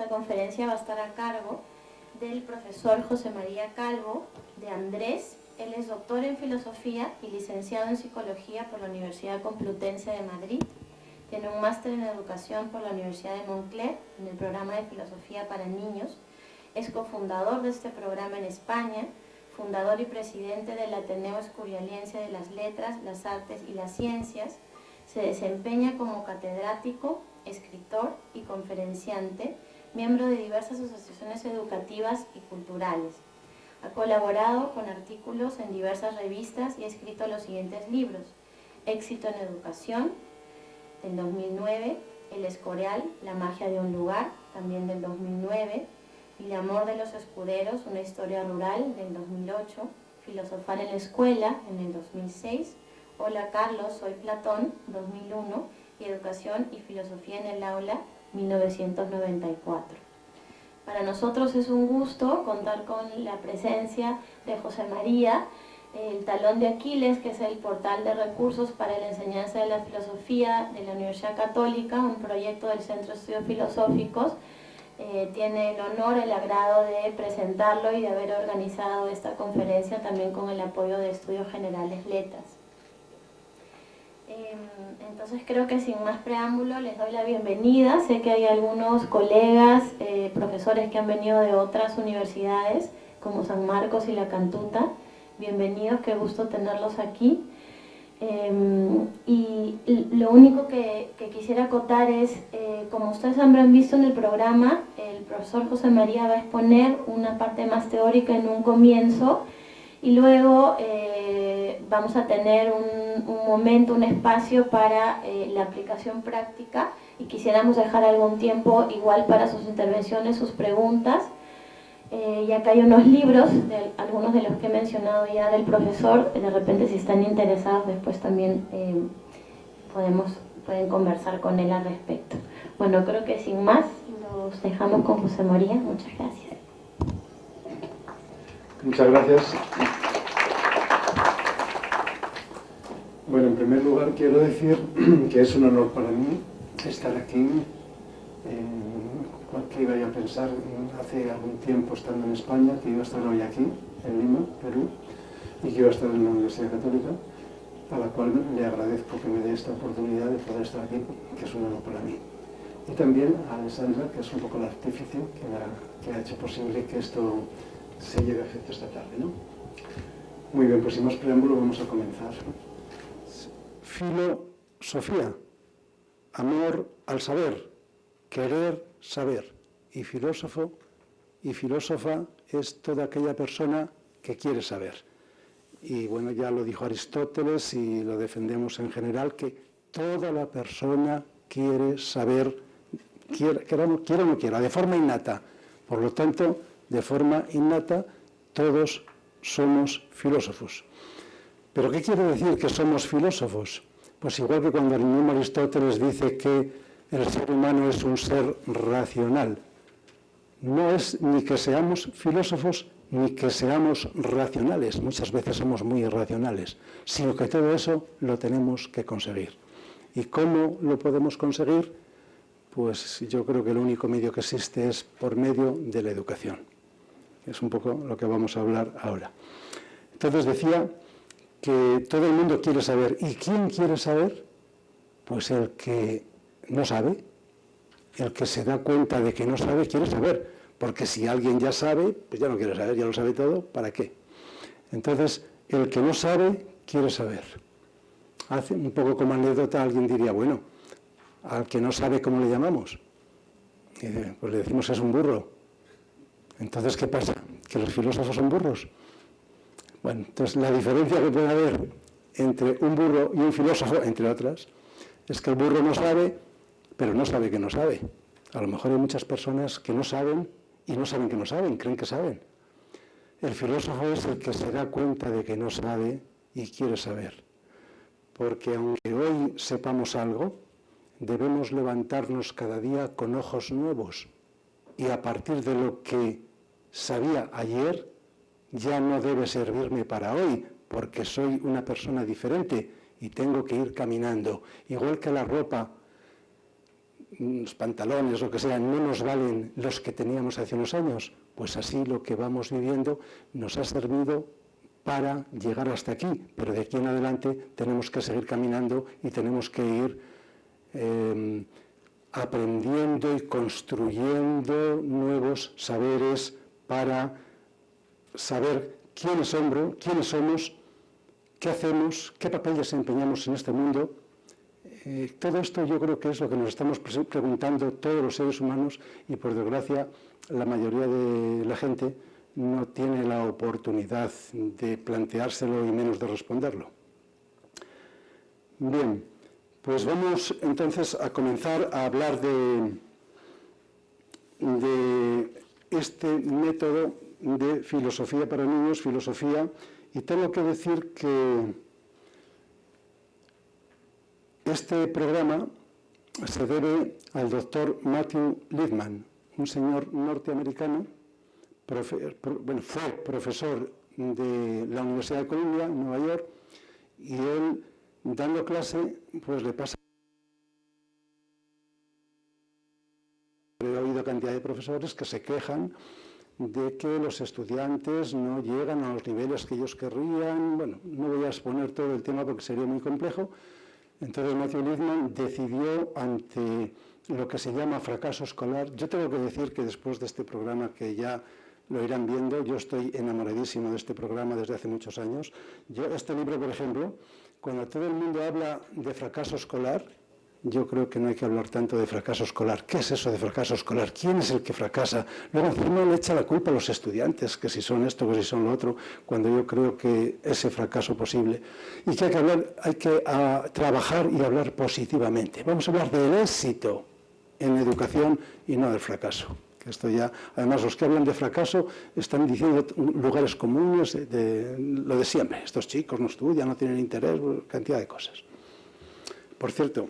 esta conferencia va a estar a cargo del profesor José María Calvo de Andrés. Él es doctor en filosofía y licenciado en psicología por la Universidad Complutense de Madrid. Tiene un máster en educación por la Universidad de Montclair en el programa de filosofía para niños. Es cofundador de este programa en España, fundador y presidente del Ateneo Escurialiense de las Letras, las Artes y las Ciencias. Se desempeña como catedrático, escritor y conferenciante, miembro de diversas asociaciones educativas y culturales. Ha colaborado con artículos en diversas revistas y ha escrito los siguientes libros: Éxito en Educación, del 2009, El Escorial, La magia de un lugar, también del 2009, El amor de los escuderos, una historia rural, del 2008, Filosofar en la escuela, en el 2006, Hola Carlos, soy Platón, 2001, y Educación y filosofía en el aula, 1994. Para nosotros es un gusto contar con la presencia de José María, el talón de Aquiles, que es el portal de recursos para la enseñanza de la filosofía de la Universidad Católica, un proyecto del Centro de Estudios Filosóficos. Tiene el honor, el agrado de presentarlo y de haber organizado esta conferencia también con el apoyo de Estudios Generales Letras. Entonces creo que sin más preámbulo les doy la bienvenida. Sé que hay algunos colegas, profesores que han venido de otras universidades como San Marcos y La Cantuta. Bienvenidos, qué gusto tenerlos aquí. Y lo único que quisiera acotar es, como ustedes habrán visto en el programa, el profesor José María va a exponer una parte más teórica en un comienzo y luego vamos a tener un momento, un espacio para la aplicación práctica, y quisiéramos dejar algún tiempo igual para sus intervenciones, sus preguntas. Y acá hay unos libros, algunos de los que he mencionado ya del profesor. De repente, si están interesados, después también pueden conversar con él al respecto. Bueno, creo que sin más, los dejamos con José María. Muchas gracias. Muchas gracias. Bueno, en primer lugar quiero decir que es un honor para mí estar aquí. Que iba yo a pensar hace algún tiempo, estando en España, que iba a estar hoy aquí, en Lima, Perú, y que iba a estar en la Universidad Católica, a la cual le agradezco que me dé esta oportunidad de poder estar aquí, que es un honor para mí. Y también a Alessandra, que es un poco el artífice que ha hecho posible que esto se lleve a efecto esta tarde, ¿no? Muy bien, pues sin más preámbulo vamos a comenzar. Filosofía, amor al saber, querer saber. Y filósofo y filósofa es toda aquella persona que quiere saber. Y bueno, ya lo dijo Aristóteles y lo defendemos en general, que toda la persona quiere saber, quiera o no quiera, de forma innata. Por lo tanto, de forma innata, todos somos filósofos. ¿Pero qué quiere decir que somos filósofos? Pues igual que cuando el mismo Aristóteles dice que el ser humano es un ser racional. No es ni que seamos filósofos ni que seamos racionales, muchas veces somos muy irracionales, sino que todo eso lo tenemos que conseguir. ¿Y cómo lo podemos conseguir? Pues yo creo que el único medio que existe es por medio de la educación. Es un poco lo que vamos a hablar ahora. Entonces decía que todo el mundo quiere saber. ¿Y quién quiere saber? Pues el que no sabe. El que se da cuenta de que no sabe, quiere saber, porque si alguien ya sabe, pues ya no quiere saber, ya lo sabe todo, ¿para qué? Entonces, el que no sabe, quiere saber. Hace un poco como anécdota, alguien diría, bueno, al que no sabe, ¿cómo le llamamos? Pues le decimos es un burro. Entonces, ¿qué pasa? ¿Que los filósofos son burros? Bueno, entonces la diferencia que puede haber entre un burro y un filósofo, entre otras, es que el burro no sabe, pero no sabe que no sabe. A lo mejor hay muchas personas que no saben y no saben que no saben, creen que saben. El filósofo es el que se da cuenta de que no sabe y quiere saber. Porque aunque hoy sepamos algo, debemos levantarnos cada día con ojos nuevos. Y a partir de lo que sabía ayer, ya no debe servirme para hoy, porque soy una persona diferente y tengo que ir caminando. Igual que la ropa los pantalones, lo que sea, no nos valen los que teníamos hace unos años, pues así lo que vamos viviendo nos ha servido para llegar hasta aquí, pero de aquí en adelante tenemos que seguir caminando y tenemos que ir aprendiendo y construyendo nuevos saberes para saber quiénes somos, qué hacemos, qué papel desempeñamos en este mundo. Todo esto yo creo que es lo que nos estamos preguntando todos los seres humanos y, por desgracia, la mayoría de la gente no tiene la oportunidad de planteárselo y menos de responderlo. Bien, pues vamos entonces a comenzar a hablar de este método de filosofía para niños, filosofía, y tengo que decir que este programa se debe al doctor Matthew Lithman, un señor norteamericano, fue profesor de la Universidad de Columbia, en Nueva York, y él, dando clase, pues le pasa. He oído cantidad de profesores que se quejan de que los estudiantes no llegan a los niveles que ellos querrían. Bueno, no voy a exponer todo el tema porque sería muy complejo. Entonces Matthew Lithman decidió, ante lo que se llama fracaso escolar, yo tengo que decir que después de este programa, que ya lo irán viendo, yo estoy enamoradísimo de este programa desde hace muchos años. Este libro, por ejemplo, cuando todo el mundo habla de fracaso escolar, yo creo que no hay que hablar tanto de fracaso escolar. ¿Qué es eso de fracaso escolar? ¿Quién es el que fracasa? Luego encima le echa la culpa a los estudiantes, que si son esto, que si son lo otro, cuando yo creo que ese fracaso posible. Y que hay que trabajar y hablar positivamente. Vamos a hablar del éxito en educación y no del fracaso. Esto ya, además, los que hablan de fracaso están diciendo lugares comunes de lo de siempre. Estos chicos no estudian, no tienen interés, cantidad de cosas. Por cierto,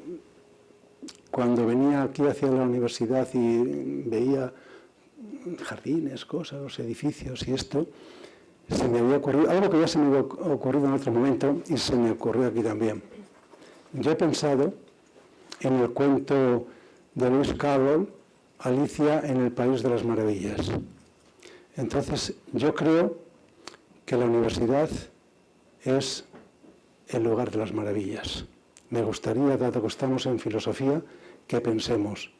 cuando venía aquí hacia la universidad y veía jardines, cosas, los edificios y esto, se me había ocurrido, algo que ya se me había ocurrido en otro momento y se me ocurrió aquí también. Yo he pensado en el cuento de Lewis Carroll, Alicia en el País de las Maravillas. Entonces, yo creo que la universidad es el lugar de las maravillas. Me gustaría, dado que estamos en filosofía, que pensemos.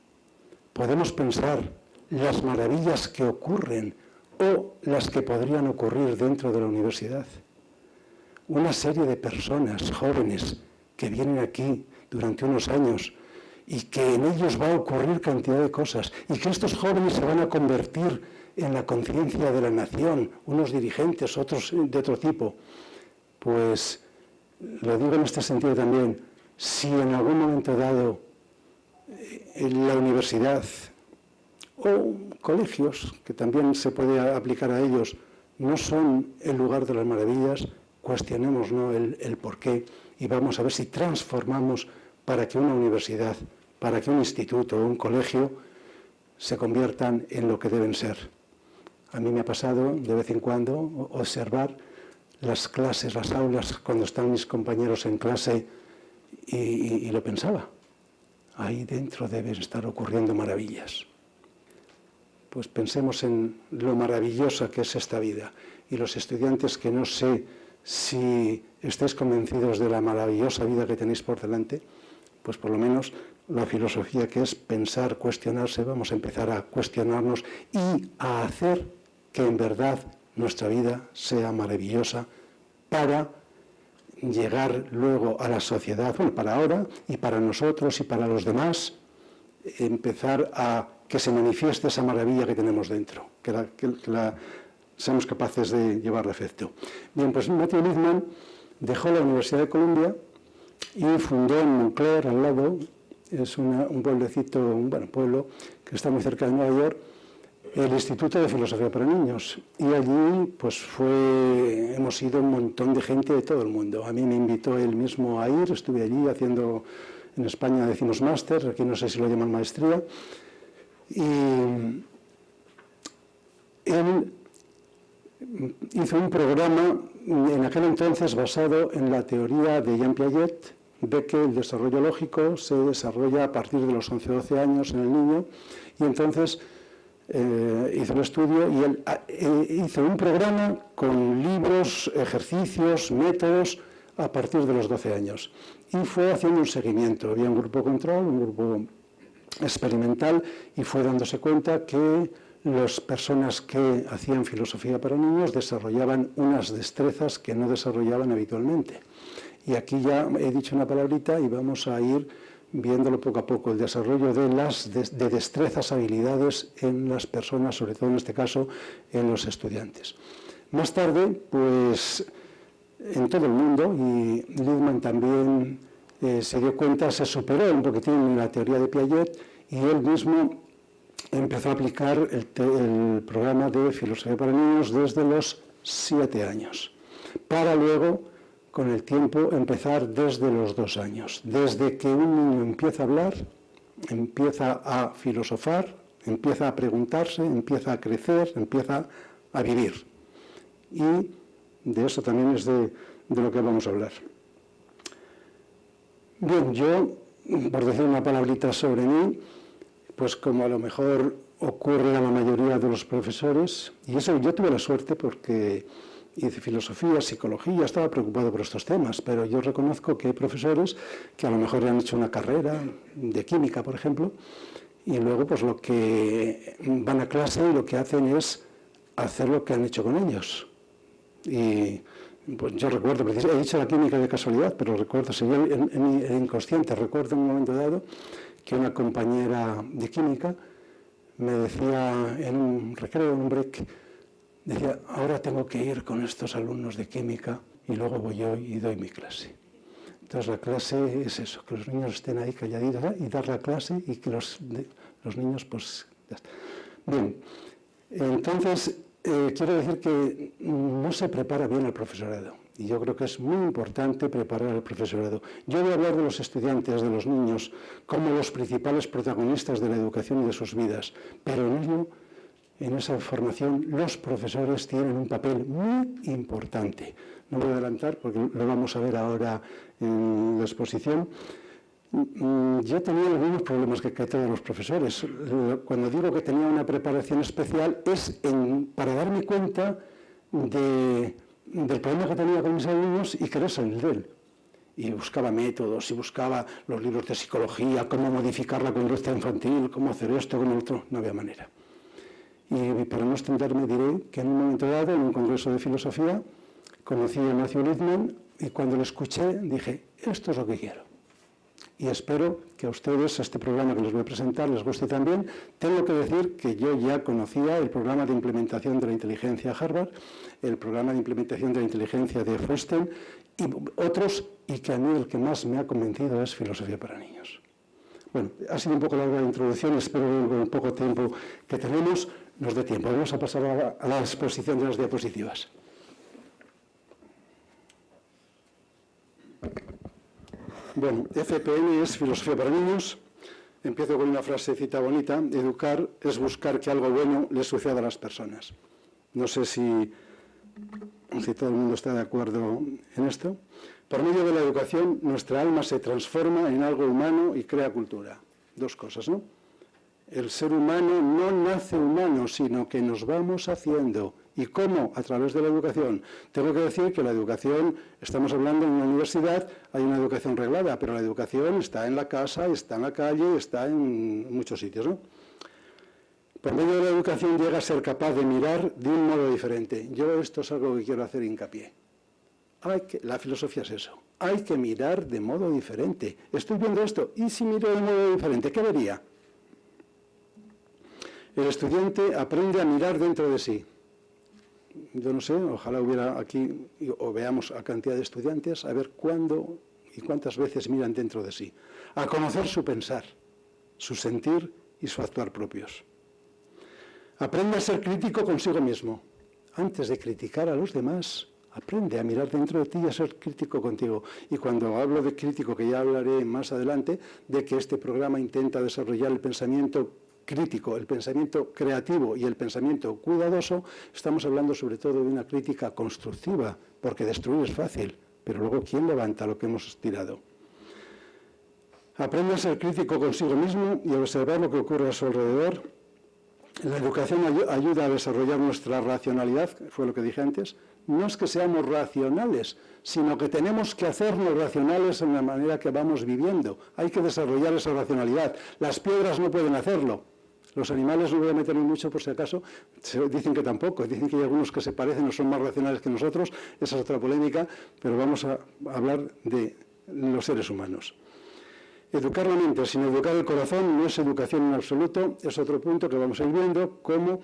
Podemos pensar las maravillas que ocurren o las que podrían ocurrir dentro de la universidad. Una serie de personas jóvenes que vienen aquí durante unos años y que en ellos va a ocurrir cantidad de cosas y que estos jóvenes se van a convertir en la conciencia de la nación, unos dirigentes, otros de otro tipo. Pues lo digo en este sentido también, si en algún momento dado en la universidad o colegios, que también se puede aplicar a ellos, no son el lugar de las maravillas, cuestionemos, ¿no?, el porqué y vamos a ver si transformamos para que una universidad, para que un instituto o un colegio se conviertan en lo que deben ser. A mí me ha pasado de vez en cuando observar las clases, las aulas, cuando están mis compañeros en clase y lo pensaba. Ahí dentro deben estar ocurriendo maravillas. Pues pensemos en lo maravillosa que es esta vida. Y los estudiantes, que no sé si estáis convencidos de la maravillosa vida que tenéis por delante, pues por lo menos la filosofía, que es pensar, cuestionarse, vamos a empezar a cuestionarnos y a hacer que en verdad nuestra vida sea maravillosa para llegar luego a la sociedad, bueno, para ahora y para nosotros y para los demás, empezar a que se manifieste esa maravilla que tenemos dentro, que seamos capaces de llevar a efecto. Bien, pues Matthew Lithman dejó la Universidad de Columbia y fundó en Montclair, al lado, es un pueblecito, un pueblo que está muy cerca de Nueva York, el Instituto de Filosofía para Niños. Y allí pues hemos ido un montón de gente de todo el mundo. A mí me invitó él mismo a ir, estuve allí haciendo, en España decimos máster, aquí no sé si lo llaman maestría, y él hizo un programa en aquel entonces basado en la teoría de Jean Piaget ve que el desarrollo lógico se desarrolla a partir de los 11 o 12 años en el niño, y entonces hizo el estudio y él hizo un programa con libros, ejercicios, métodos a partir de los 12 años. Y fue haciendo un seguimiento. Había un grupo control, un grupo experimental, y fue dándose cuenta que las personas que hacían filosofía para niños desarrollaban unas destrezas que no desarrollaban habitualmente. Y aquí ya he dicho una palabrita y vamos a ir viéndolo poco a poco, el desarrollo de destrezas, habilidades en las personas, sobre todo en este caso en los estudiantes. Más tarde, pues en todo el mundo, y Lidman también se dio cuenta, se superó un poquitín en la teoría de Piaget, y él mismo empezó a aplicar el programa de filosofía para niños desde los 7 años, para luego, con el tiempo, empezar desde los 2 años. Desde que un niño empieza a hablar, empieza a filosofar, empieza a preguntarse, empieza a crecer, empieza a vivir. Y de eso también es de lo que vamos a hablar. Bien, yo, por decir una palabrita sobre mí, pues como a lo mejor ocurre a la mayoría de los profesores, y eso yo tuve la suerte porque hice filosofía, psicología, estaba preocupado por estos temas, pero yo reconozco que hay profesores que a lo mejor han hecho una carrera de química, por ejemplo, y luego pues lo que van a clase y lo que hacen es hacer lo que han hecho con ellos. Y pues yo recuerdo, he dicho la química de casualidad, pero recuerdo, si yo en mi inconsciente recuerdo en un momento dado que una compañera de química me decía en un recreo, en un break, decía, ahora tengo que ir con estos alumnos de química y luego voy yo y doy mi clase. Entonces la clase es eso, que los niños estén ahí calladitos y dar la clase y que los niños pues... Bien, entonces quiero decir que no se prepara bien el profesorado y yo creo que es muy importante preparar al profesorado. Yo voy a hablar de los estudiantes, de los niños, como los principales protagonistas de la educación y de sus vidas, pero en ello, en esa formación, los profesores tienen un papel muy importante. No voy a adelantar porque lo vamos a ver ahora en la exposición. Yo tenía los mismos problemas que todos los profesores. Cuando digo que tenía una preparación especial es para darme cuenta del problema que tenía con mis alumnos y querer salir de él. Y buscaba métodos, y buscaba los libros de psicología, cómo modificar la conducta infantil, cómo hacer esto, cómo lo otro. No había manera. Y para no extenderme diré que en un momento dado, en un congreso de filosofía, conocí a Matthew Lidman y cuando lo escuché dije, esto es lo que quiero. Y espero que a ustedes, este programa que les voy a presentar, les guste también. Tengo que decir que yo ya conocía el programa de implementación de la inteligencia de Harvard, el programa de implementación de la inteligencia de Freston y otros, y que a mí el que más me ha convencido es filosofía para niños. Bueno, ha sido un poco larga la introducción, espero que con el poco tiempo que tenemos nos dé tiempo. Vamos a pasar a la exposición de las diapositivas. Bueno, FPN es filosofía para niños. Empiezo con una frasecita bonita. Educar es buscar que algo bueno le suceda a las personas. No sé si todo el mundo está de acuerdo en esto. Por medio de la educación, nuestra alma se transforma en algo humano y crea cultura. Dos cosas, ¿no? El ser humano no nace humano, sino que nos vamos haciendo. ¿Y cómo? A través de la educación. Tengo que decir que la educación, estamos hablando en una universidad, hay una educación reglada, pero la educación está en la casa, está en la calle, está en muchos sitios, ¿no? Por medio de la educación llega a ser capaz de mirar de un modo diferente. Yo esto es algo que quiero hacer hincapié. La filosofía es eso. Hay que mirar de modo diferente. Estoy viendo esto, ¿y si miro de modo diferente? ¿Qué vería? El estudiante aprende a mirar dentro de sí. Yo no sé, ojalá hubiera aquí, o veamos a cantidad de estudiantes, a ver cuándo y cuántas veces miran dentro de sí. A conocer su pensar, su sentir y su actuar propios. Aprende a ser crítico consigo mismo. Antes de criticar a los demás, aprende a mirar dentro de ti y a ser crítico contigo. Y cuando hablo de crítico, que ya hablaré más adelante, de que este programa intenta desarrollar el pensamiento crítico, el pensamiento creativo y el pensamiento cuidadoso, estamos hablando sobre todo de una crítica constructiva, porque destruir es fácil, pero luego ¿quién levanta lo que hemos tirado? Aprende a ser crítico consigo mismo y a observar lo que ocurre a su alrededor. La educación ayuda a desarrollar nuestra racionalidad, fue lo que dije antes. No es que seamos racionales, sino que tenemos que hacernos racionales en la manera que vamos viviendo. Hay que desarrollar esa racionalidad. Las piedras no pueden hacerlo. Los animales, no voy a meterme mucho por si acaso, dicen que tampoco. Dicen que hay algunos que se parecen o son más racionales que nosotros. Esa es otra polémica, pero vamos a hablar de los seres humanos. Educar la mente sin educar el corazón no es educación en absoluto, es otro punto que vamos a ir viendo, como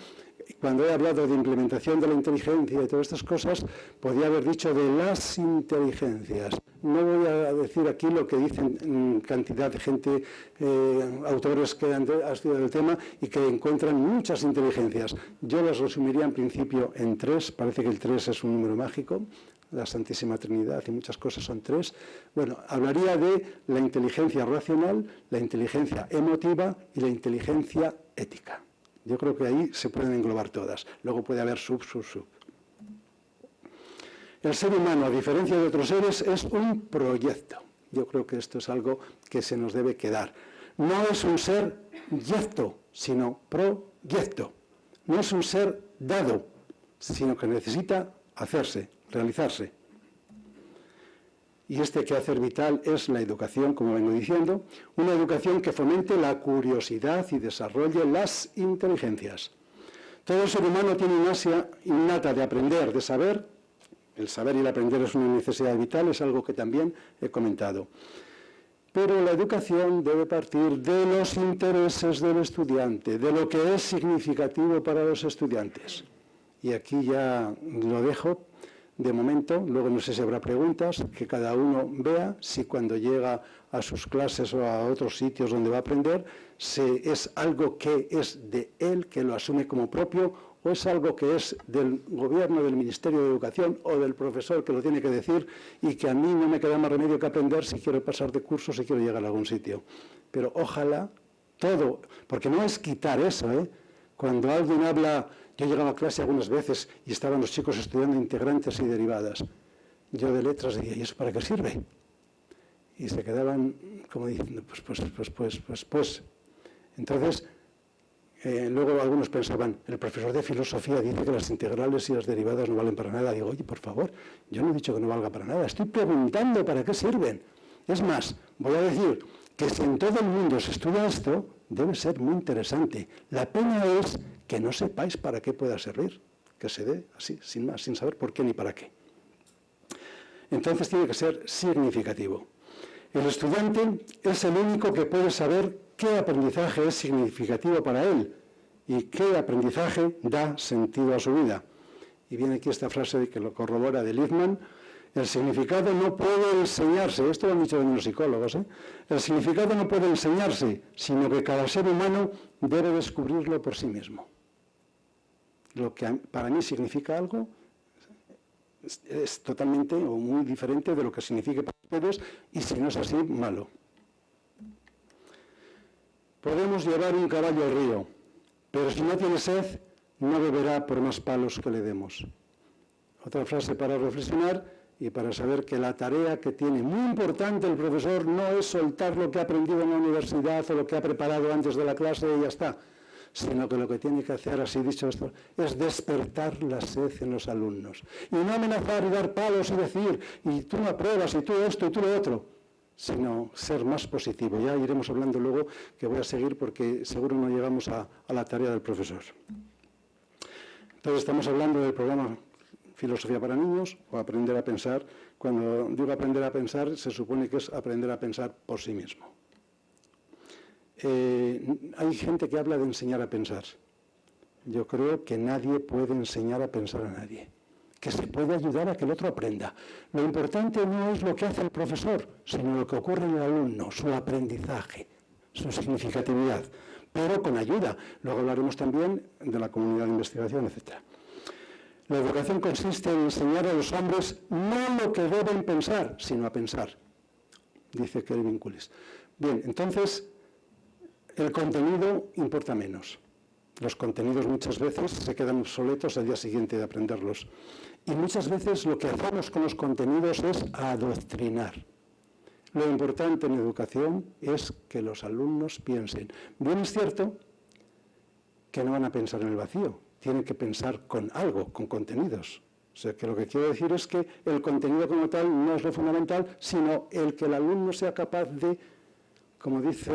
cuando he hablado de implementación de la inteligencia y todas estas cosas, podía haber dicho de las inteligencias. No voy a decir aquí lo que dicen cantidad de gente, autores que han estudiado el tema y que encuentran muchas inteligencias. Yo las resumiría en principio en 3, parece que el 3 es un número mágico. La Santísima Trinidad y muchas cosas son 3. Bueno, hablaría de la inteligencia racional, la inteligencia emotiva y la inteligencia ética. Yo creo que ahí se pueden englobar todas. Luego puede haber sub. El ser humano, a diferencia de otros seres, es un proyecto. Yo creo que esto es algo que se nos debe quedar. No es un ser yecto, sino proyecto. No es un ser dado, sino que necesita hacerse, realizarse. Y este quehacer vital es la educación, como vengo diciendo, una educación que fomente la curiosidad y desarrolle las inteligencias. Todo ser humano tiene una ansia innata de aprender, de saber. El saber y el aprender es una necesidad vital, es algo que también he comentado. Pero la educación debe partir de los intereses del estudiante, de lo que es significativo para los estudiantes. Y aquí ya lo dejo de momento, luego no sé si habrá preguntas, que cada uno vea si cuando llega a sus clases o a otros sitios donde va a aprender, es algo que es de él, que lo asume como propio, o es algo que es del gobierno, del Ministerio de Educación o del profesor que lo tiene que decir y que a mí no me queda más remedio que aprender si quiero pasar de curso, si quiero llegar a algún sitio. Pero ojalá todo, porque no es quitar eso, Cuando alguien habla, yo llegaba a clase algunas veces y estaban los chicos estudiando integrantes y derivadas. Yo de letras decía, ¿y eso para qué sirve? Y se quedaban como diciendo, pues. Entonces, luego algunos pensaban, el profesor de filosofía dice que las integrales y las derivadas no valen para nada. Digo, oye, por favor, yo no he dicho que no valga para nada, estoy preguntando para qué sirven. Es más, voy a decir que si en todo el mundo se estudia esto, debe ser muy interesante. La pena es que no sepáis para qué pueda servir, que se dé así, sin más, sin saber por qué ni para qué. Entonces tiene que ser significativo. El estudiante es el único que puede saber qué aprendizaje es significativo para él y qué aprendizaje da sentido a su vida. Y viene aquí esta frase que lo corrobora de Lippmann: el significado no puede enseñarse, esto lo han dicho los psicólogos, el significado no puede enseñarse, sino que cada ser humano debe descubrirlo por sí mismo. Lo que para mí significa algo es totalmente o muy diferente de lo que significa para ustedes, y si no es así, malo. Podemos llevar un caballo al río, pero si no tiene sed, no beberá por más palos que le demos. Otra frase para reflexionar y para saber que la tarea que tiene muy importante el profesor no es soltar lo que ha aprendido en la universidad o lo que ha preparado antes de la clase y ya está, sino que lo que tiene que hacer, así dicho esto, es despertar la sed en los alumnos. Y no amenazar y dar palos y decir, y tú no apruebas, y tú esto, y tú lo otro, sino ser más positivo. Ya iremos hablando luego, que voy a seguir porque seguro no llegamos a la tarea del profesor. Entonces estamos hablando del programa Filosofía para Niños, o Aprender a Pensar. Cuando digo aprender a pensar, se supone que es aprender a pensar por sí mismo. Hay gente que habla de enseñar a pensar. Yo creo que nadie puede enseñar a pensar a nadie, que se puede ayudar a que el otro aprenda. Lo importante no es lo que hace el profesor, sino lo que ocurre en el alumno, su aprendizaje, su significatividad, pero con ayuda. Luego hablaremos también de la comunidad de investigación, etc. La educación consiste en enseñar a los hombres no lo que deben pensar, sino a pensar, dice Kelvin Cullis. Bien, entonces, el contenido importa menos. Los contenidos muchas veces se quedan obsoletos al día siguiente de aprenderlos. Y muchas veces lo que hacemos con los contenidos es adoctrinar. Lo importante en educación es que los alumnos piensen. Bien es cierto que no van a pensar en el vacío, tienen que pensar con algo, con contenidos. O sea, que lo que quiero decir es que el contenido como tal no es lo fundamental, sino el que el alumno sea capaz de, como dice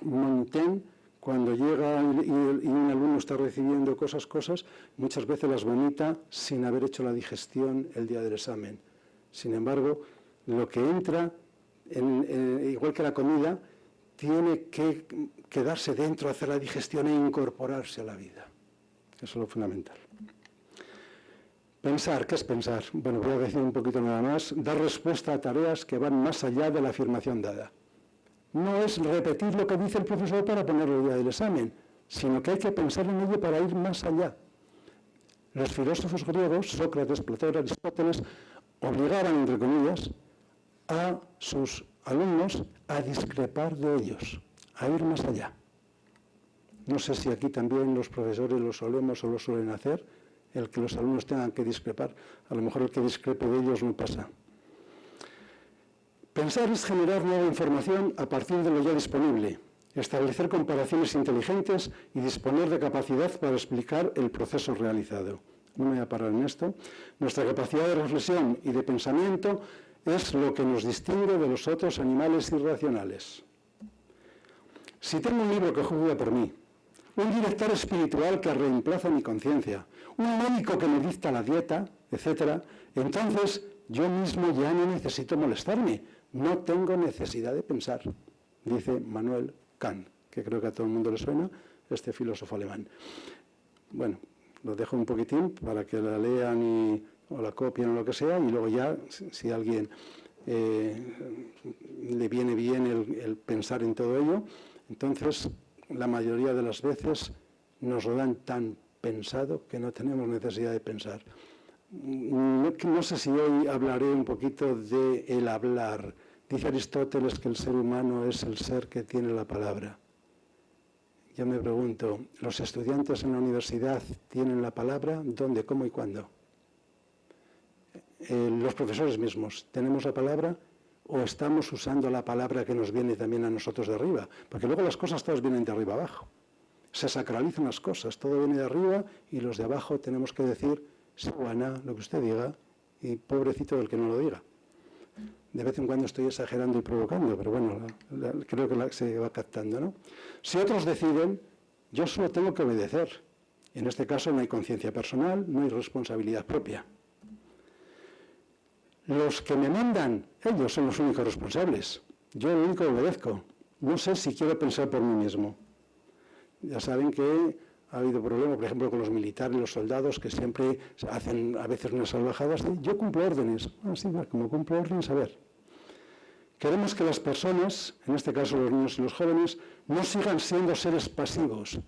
Montaigne, cuando llega y un alumno está recibiendo cosas, muchas veces las vomita sin haber hecho la digestión el día del examen. Sin embargo, lo que entra, igual que la comida, tiene que quedarse dentro, hacer la digestión e incorporarse a la vida. Eso es lo fundamental. Pensar, ¿qué es pensar? Bueno, voy a decir un poquito nada más. Dar respuesta a tareas que van más allá de la afirmación dada. No es repetir lo que dice el profesor para ponerlo el día del examen, sino que hay que pensar en ello para ir más allá. Los filósofos griegos, Sócrates, Platón, Aristóteles, obligaban, entre comillas, a sus alumnos a discrepar de ellos, a ir más allá. No sé si aquí también los profesores lo solemos o lo suelen hacer, el que los alumnos tengan que discrepar. A lo mejor el que discrepe de ellos no pasa. Pensar es generar nueva información a partir de lo ya disponible, establecer comparaciones inteligentes y disponer de capacidad para explicar el proceso realizado. No me voy a parar en esto. Nuestra capacidad de reflexión y de pensamiento es lo que nos distingue de los otros animales irracionales. Si tengo un libro que juzga por mí, un director espiritual que reemplaza mi conciencia, un médico que me dicta la dieta, etc., entonces yo mismo ya no necesito molestarme, no tengo necesidad de pensar, dice Manuel Kant, que creo que a todo el mundo le suena, este filósofo alemán. Bueno, lo dejo un poquitín para que la lean o la copien o lo que sea, y luego ya, si a alguien le viene bien el pensar en todo ello, entonces la mayoría de las veces nos lo dan tan pensado que no tenemos necesidad de pensar. No sé si hoy hablaré un poquito de el hablar. Dice Aristóteles que el ser humano es el ser que tiene la palabra. Yo me pregunto, ¿los estudiantes en la universidad tienen la palabra? ¿Dónde, cómo y cuándo? Los profesores mismos, ¿tenemos la palabra o estamos usando la palabra que nos viene también a nosotros de arriba? Porque luego las cosas todas vienen de arriba abajo. Se sacralizan las cosas, todo viene de arriba y los de abajo tenemos que decir, sí, Juana, lo que usted diga, y pobrecito del que no lo diga. De vez en cuando estoy exagerando y provocando, pero bueno, creo que se va captando, ¿no? Si otros deciden, yo solo tengo que obedecer. En este caso no hay conciencia personal, no hay responsabilidad propia. Los que me mandan, ellos son los únicos responsables. Yo lo único que obedezco. No sé si quiero pensar por mí mismo. Ya saben que ha habido problemas, por ejemplo, con los militares, los soldados, que siempre hacen a veces unas salvajadas de yo cumplo órdenes. Así va, como cumplo órdenes, a ver. Queremos que las personas, en este caso los niños y los jóvenes, no sigan siendo seres pasivos,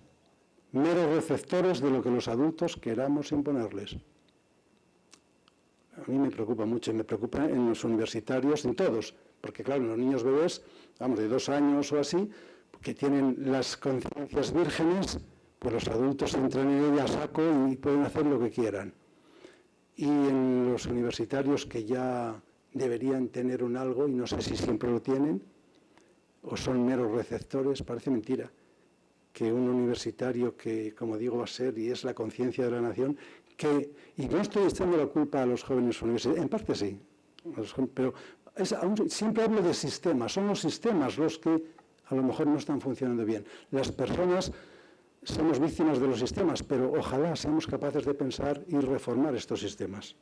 meros receptores de lo que los adultos queramos imponerles. A mí me preocupa mucho y me preocupa en los universitarios, en todos, porque claro, en los niños bebés, vamos, de 2 años o así, que tienen las conciencias vírgenes, pues los adultos entran en ella a saco y pueden hacer lo que quieran. Y en los universitarios que ya deberían tener un algo, y no sé si siempre lo tienen, o son meros receptores, parece mentira que un universitario que, como digo, va a ser y es la conciencia de la nación, y no estoy echando la culpa a los jóvenes universitarios, en parte sí, pero siempre hablo de sistemas, son los sistemas los que a lo mejor no están funcionando bien. Las personas somos víctimas de los sistemas, pero ojalá seamos capaces de pensar y reformar estos sistemas.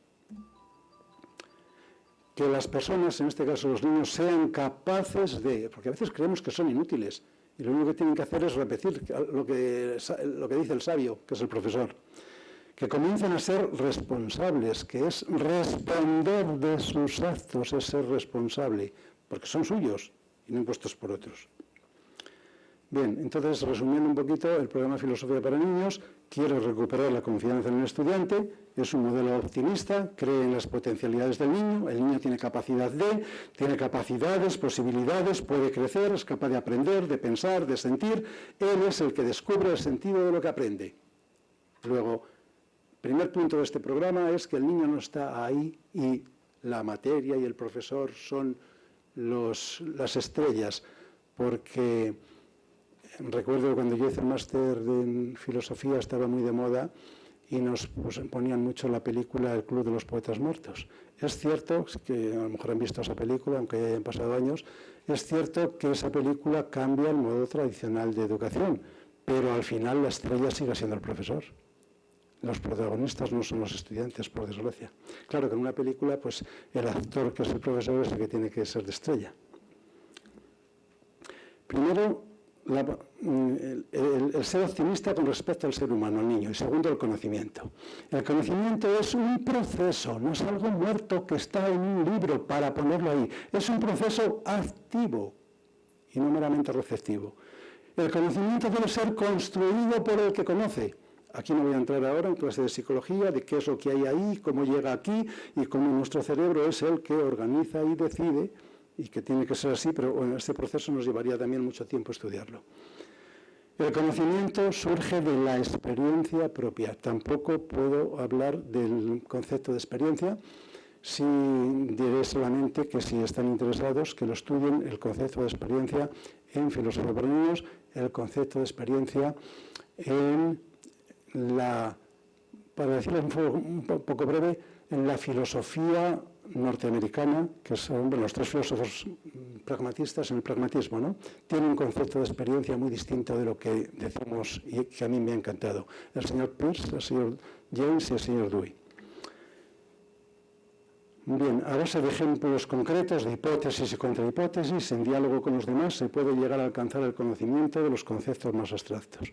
Que las personas, en este caso los niños, sean capaces de, porque a veces creemos que son inútiles, y lo único que tienen que hacer es repetir lo que dice el sabio, que es el profesor. Que comiencen a ser responsables, que es responder de sus actos, es ser responsable, porque son suyos y no impuestos por otros. Bien, entonces, resumiendo un poquito, el programa Filosofía para Niños quiere recuperar la confianza en el estudiante, es un modelo optimista, cree en las potencialidades del niño, el niño tiene tiene capacidades, posibilidades, puede crecer, es capaz de aprender, de pensar, de sentir, él es el que descubre el sentido de lo que aprende. Luego, primer punto de este programa es que el niño no está ahí y la materia y el profesor son las estrellas, porque recuerdo cuando yo hice el máster en filosofía estaba muy de moda y nos ponían mucho la película El Club de los Poetas Muertos. Es cierto que a lo mejor han visto esa película, aunque ya hayan pasado años, es cierto que esa película cambia el modo tradicional de educación, pero al final la estrella sigue siendo el profesor. Los protagonistas no son los estudiantes, por desgracia. Claro que en una película, pues el actor que es el profesor es el que tiene que ser de estrella. Primero, el ser optimista con respecto al ser humano, al niño. Y segundo, el conocimiento. El conocimiento es un proceso, no es algo muerto que está en un libro para ponerlo ahí. Es un proceso activo y no meramente receptivo. El conocimiento debe ser construido por el que conoce. Aquí no voy a entrar ahora en clase de psicología, de qué es lo que hay ahí, cómo llega aquí y cómo nuestro cerebro es el que organiza y decide, y que tiene que ser así, pero en este proceso nos llevaría también mucho tiempo estudiarlo. El conocimiento surge de la experiencia propia. Tampoco puedo hablar del concepto de experiencia, si diré solamente que si están interesados que lo estudien, el concepto de experiencia en filosofía para niños, el concepto de experiencia en para decirlo un poco breve, en la filosofía norteamericana, que son los tres filósofos pragmatistas en el pragmatismo, ¿no? Tienen un concepto de experiencia muy distinto de lo que decimos y que a mí me ha encantado. El señor Peirce, el señor James y el señor Dewey. Bien, a base de ejemplos concretos, de hipótesis y contrahipótesis, en diálogo con los demás, se puede llegar a alcanzar el conocimiento de los conceptos más abstractos.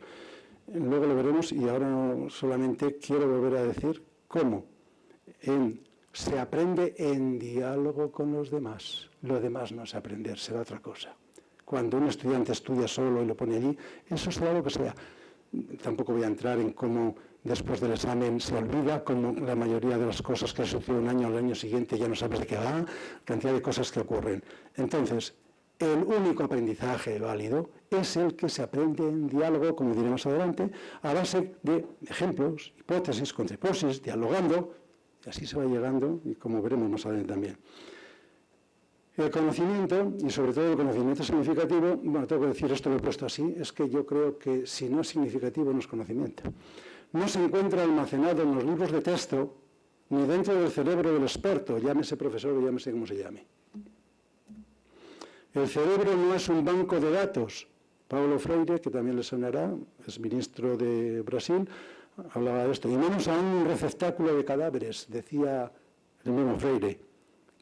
Luego lo veremos y ahora solamente quiero volver a decir cómo se aprende en diálogo con los demás. Lo demás no es aprender, será otra cosa. Cuando un estudiante estudia solo y lo pone allí, eso será lo que sea. Tampoco voy a entrar en cómo después del examen se olvida, como la mayoría de las cosas que suceden un año al año siguiente ya no sabes de qué va, cantidad de cosas que ocurren. Entonces, el único aprendizaje válido es el que se aprende en diálogo, como diremos adelante, a base de ejemplos, hipótesis, contrahipótesis, dialogando, y así se va llegando, y como veremos más adelante también. El conocimiento, y sobre todo el conocimiento significativo, bueno, tengo que decir esto, lo he puesto así, es que yo creo que si no es significativo no es conocimiento. No se encuentra almacenado en los libros de texto, ni dentro del cerebro del experto, llámese profesor o llámese como se llame. El cerebro no es un banco de datos. Paulo Freire, que también le sonará, es ministro de Brasil, hablaba de esto. Y menos aún un receptáculo de cadáveres, decía el mismo Freire,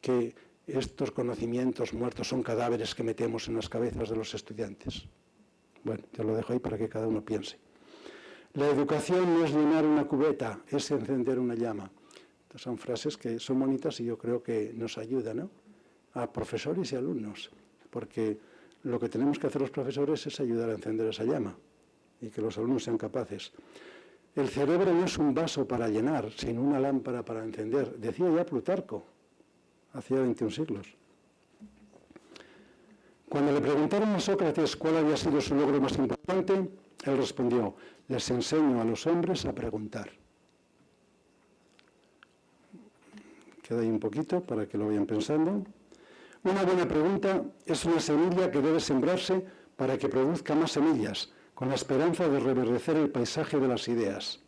que estos conocimientos muertos son cadáveres que metemos en las cabezas de los estudiantes. Bueno, ya lo dejo ahí para que cada uno piense. La educación no es llenar una cubeta, es encender una llama. Estas son frases que son bonitas y yo creo que nos ayudan, ¿no?, a profesores y alumnos, porque lo que tenemos que hacer los profesores es ayudar a encender esa llama y que los alumnos sean capaces. El cerebro no es un vaso para llenar, sino una lámpara para encender. Decía ya Plutarco, hacía 21 siglos. Cuando le preguntaron a Sócrates cuál había sido su logro más importante, él respondió: les enseño a los hombres a preguntar. Queda ahí un poquito para que lo vayan pensando. Una buena pregunta es una semilla que debe sembrarse para que produzca más semillas, con la esperanza de reverdecer el paisaje de las ideas.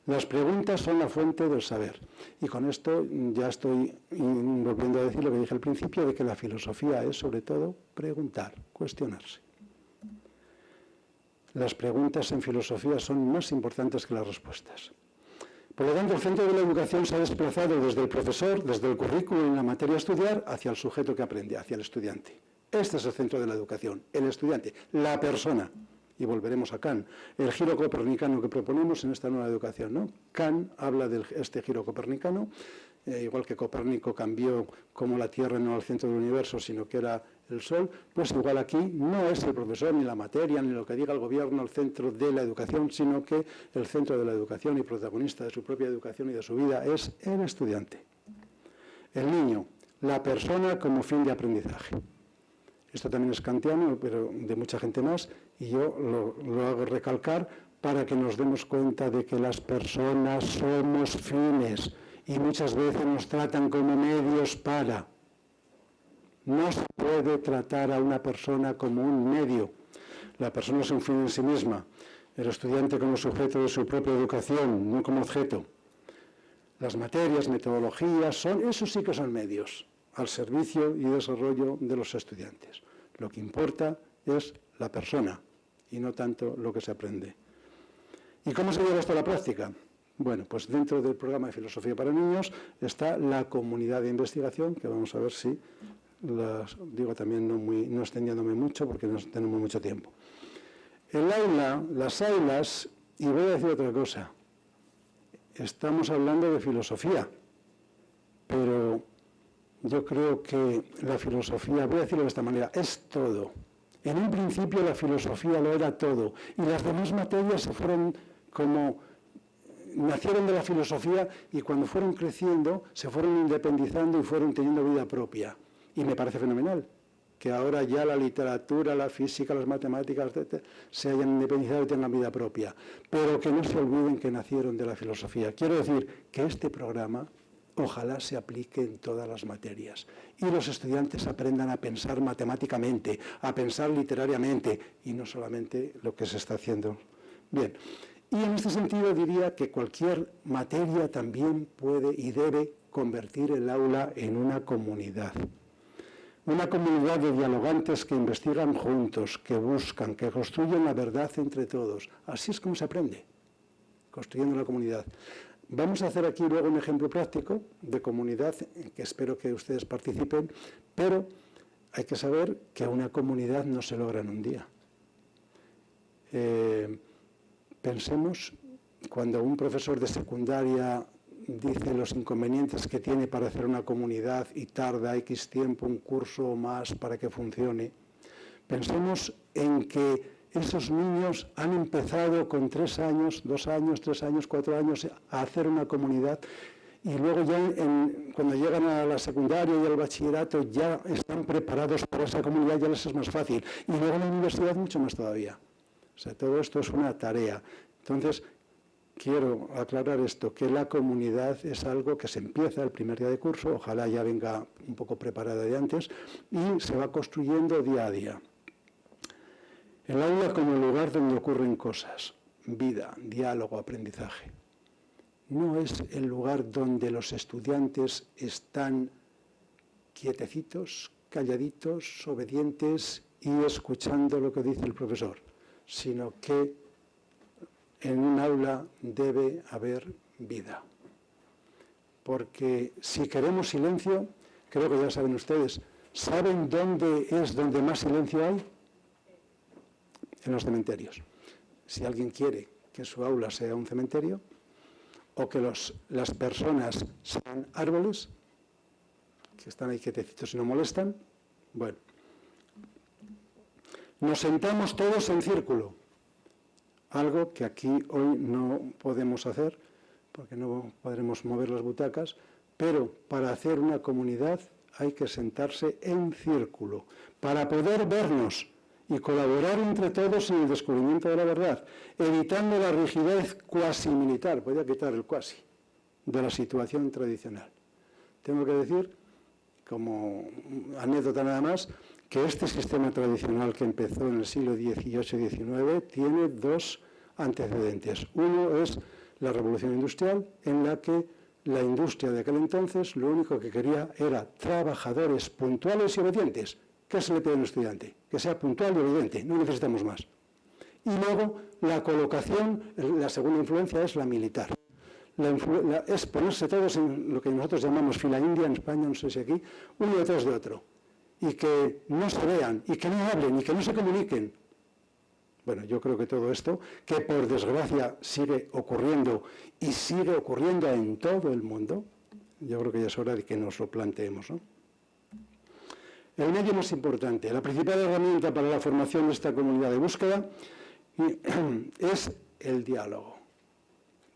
Las preguntas son la fuente del saber. Y con esto ya estoy volviendo a decir lo que dije al principio, de que la filosofía es sobre todo preguntar, cuestionarse. Las preguntas en filosofía son más importantes que las respuestas. Por lo tanto, el centro de la educación se ha desplazado desde el profesor, desde el currículo en la materia a estudiar, hacia el sujeto que aprende, hacia el estudiante. Este es el centro de la educación, el estudiante, la persona. Y volveremos a Kant. El giro copernicano que proponemos en esta nueva educación, ¿no? Kant habla de este giro copernicano, igual que Copérnico cambió como la Tierra no era el centro del universo, sino que era el Sol, pues igual aquí no es el profesor, ni la materia, ni lo que diga el gobierno el centro de la educación, sino que el centro de la educación y protagonista de su propia educación y de su vida es el estudiante. El niño, la persona como fin de aprendizaje. Esto también es kantiano, pero de mucha gente más, y yo lo hago recalcar para que nos demos cuenta de que las personas somos fines y muchas veces nos tratan como medios para. No se puede tratar a una persona como un medio. La persona es un fin en sí misma. El estudiante como sujeto de su propia educación, no como objeto. Las materias, metodologías, esos sí que son medios al servicio y desarrollo de los estudiantes. Lo que importa es la persona y no tanto lo que se aprende. ¿Y cómo se lleva esto a la práctica? Bueno, pues dentro del programa de Filosofía para Niños está la comunidad de investigación, que vamos a ver si digo también no extendiéndome mucho porque no tenemos mucho tiempo. El aula, las aulas, y voy a decir otra cosa, estamos hablando de filosofía, pero yo creo que la filosofía, voy a decirlo de esta manera, es todo. En un principio la filosofía lo era todo, y las demás materias se fueron nacieron de la filosofía y cuando fueron creciendo se fueron independizando y fueron teniendo vida propia. Y me parece fenomenal que ahora ya la literatura, la física, las matemáticas, etc., se hayan independizado y tengan vida propia. Pero que no se olviden que nacieron de la filosofía. Quiero decir que este programa ojalá se aplique en todas las materias y los estudiantes aprendan a pensar matemáticamente, a pensar literariamente y no solamente lo que se está haciendo. Bien, y en este sentido diría que cualquier materia también puede y debe convertir el aula en una comunidad. Una comunidad de dialogantes que investigan juntos, que buscan, que construyen la verdad entre todos. Así es como se aprende, construyendo la comunidad. Vamos a hacer aquí luego un ejemplo práctico de comunidad, en que espero que ustedes participen, pero hay que saber que una comunidad no se logra en un día. Pensemos cuando un profesor de secundaria dice los inconvenientes que tiene para hacer una comunidad y tarda X tiempo, un curso o más para que funcione. Pensemos en que esos niños han empezado con 3 años, 2 años, 3 años, 4 años a hacer una comunidad y luego ya cuando llegan a la secundaria y al bachillerato ya están preparados para esa comunidad, ya les es más fácil. Y luego en la universidad mucho más todavía. O sea, todo esto es una tarea. Entonces, quiero aclarar esto, que la comunidad es algo que se empieza el primer día de curso, ojalá ya venga un poco preparada de antes, y se va construyendo día a día. El aula como lugar donde ocurren cosas, vida, diálogo, aprendizaje. No es el lugar donde los estudiantes están quietecitos, calladitos, obedientes y escuchando lo que dice el profesor, sino que en un aula debe haber vida. Porque si queremos silencio, creo que ya saben ustedes, ¿saben dónde es donde más silencio hay? En los cementerios. Si alguien quiere que su aula sea un cementerio o que las personas sean árboles, que están ahí quietecitos y no molestan, bueno, nos sentamos todos en círculo, algo que aquí hoy no podemos hacer porque no podremos mover las butacas, pero para hacer una comunidad hay que sentarse en círculo para poder vernos y colaborar entre todos en el descubrimiento de la verdad, evitando la rigidez cuasi militar, voy a quitar el cuasi, de la situación tradicional. Tengo que decir, como anécdota nada más, que este sistema tradicional que empezó en el siglo XVIII-XIX tiene 2 antecedentes. Uno es la Revolución Industrial, en la que la industria de aquel entonces lo único que quería era trabajadores puntuales y obedientes. ¿Qué se le pide a un estudiante? Que sea puntual y obediente, no necesitamos más. Y luego la colocación, la segunda influencia es la militar. Es ponerse todos en lo que nosotros llamamos fila india, en España, no sé si aquí, uno detrás de otro. Y que no se vean, y que no hablen, y que no se comuniquen. Bueno, yo creo que todo esto, que por desgracia sigue ocurriendo, y sigue ocurriendo en todo el mundo, yo creo que ya es hora de que nos lo planteemos, ¿no? El medio más importante, la principal herramienta para la formación de esta comunidad de búsqueda es el diálogo.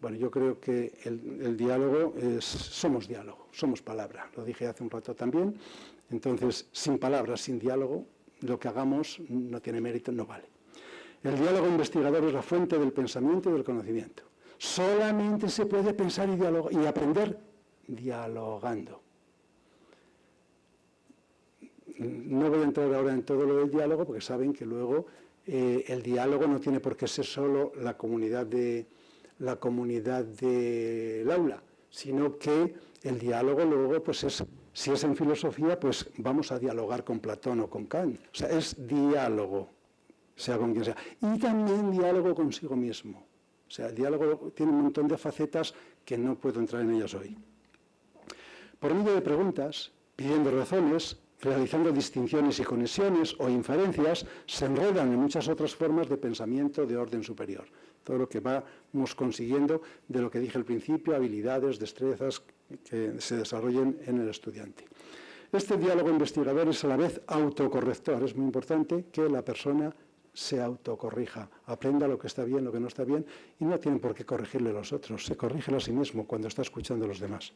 Bueno, yo creo que el diálogo somos diálogo, somos palabra, lo dije hace un rato también. Entonces, sin palabras, sin diálogo, lo que hagamos no tiene mérito, no vale. El diálogo investigador es la fuente del pensamiento y del conocimiento. Solamente se puede pensar y aprender dialogando. No voy a entrar ahora en todo lo del diálogo, porque saben que luego el diálogo no tiene por qué ser solo la comunidad del aula, sino que el diálogo luego, pues si es en filosofía, pues vamos a dialogar con Platón o con Kant. O sea, es diálogo, sea con quien sea. Y también diálogo consigo mismo. O sea, el diálogo tiene un montón de facetas que no puedo entrar en ellas hoy. Por medio de preguntas, pidiendo razones, realizando distinciones y conexiones o inferencias, se enredan en muchas otras formas de pensamiento de orden superior. Todo lo que vamos consiguiendo de lo que dije al principio, habilidades, destrezas que se desarrollen en el estudiante. Este diálogo investigador es a la vez autocorrector. Es muy importante que la persona se autocorrija, aprenda lo que está bien, lo que no está bien, y no tienen por qué corregirle a los otros, se corrige a sí mismo cuando está escuchando a los demás.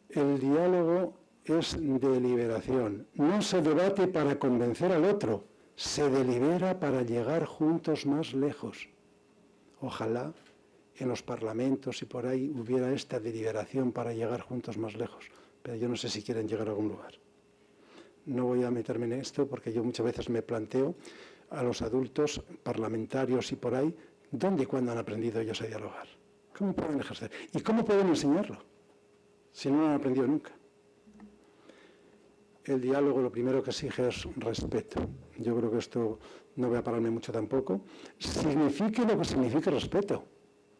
El diálogo es deliberación. No se debate para convencer al otro, se delibera para llegar juntos más lejos. Ojalá en los parlamentos y por ahí hubiera esta deliberación para llegar juntos más lejos, pero yo no sé si quieren llegar a algún lugar. No voy a meterme en esto porque yo muchas veces me planteo a los adultos parlamentarios y por ahí, ¿dónde y cuándo han aprendido ellos a dialogar? ¿Cómo pueden ejercer? ¿Y cómo pueden enseñarlo si no lo han aprendido nunca? El diálogo lo primero que exige es respeto. Yo creo que esto no voy a pararme mucho tampoco. Signifique lo que signifique respeto,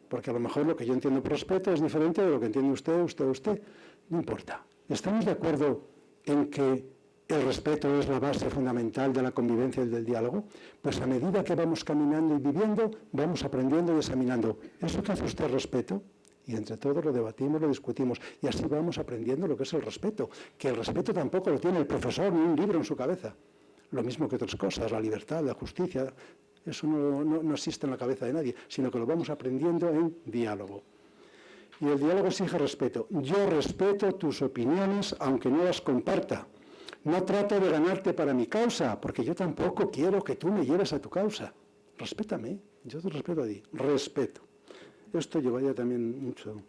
porque a lo mejor lo que yo entiendo por respeto es diferente de lo que entiende usted. No importa. ¿Estamos de acuerdo en que el respeto es la base fundamental de la convivencia y del diálogo? Pues a medida que vamos caminando y viviendo, vamos aprendiendo y examinando. ¿Eso que hace usted respeto? Y entre todos lo debatimos, lo discutimos, y así vamos aprendiendo lo que es el respeto, que el respeto tampoco lo tiene el profesor ni un libro en su cabeza. Lo mismo que otras cosas, la libertad, la justicia, eso no existe en la cabeza de nadie, sino que lo vamos aprendiendo en diálogo. Y el diálogo exige respeto. Yo respeto tus opiniones, aunque no las comparta. No trato de ganarte para mi causa, porque yo tampoco quiero que tú me lleves a tu causa. Respétame, yo te respeto a ti. Respeto. Esto llevaría también mucho.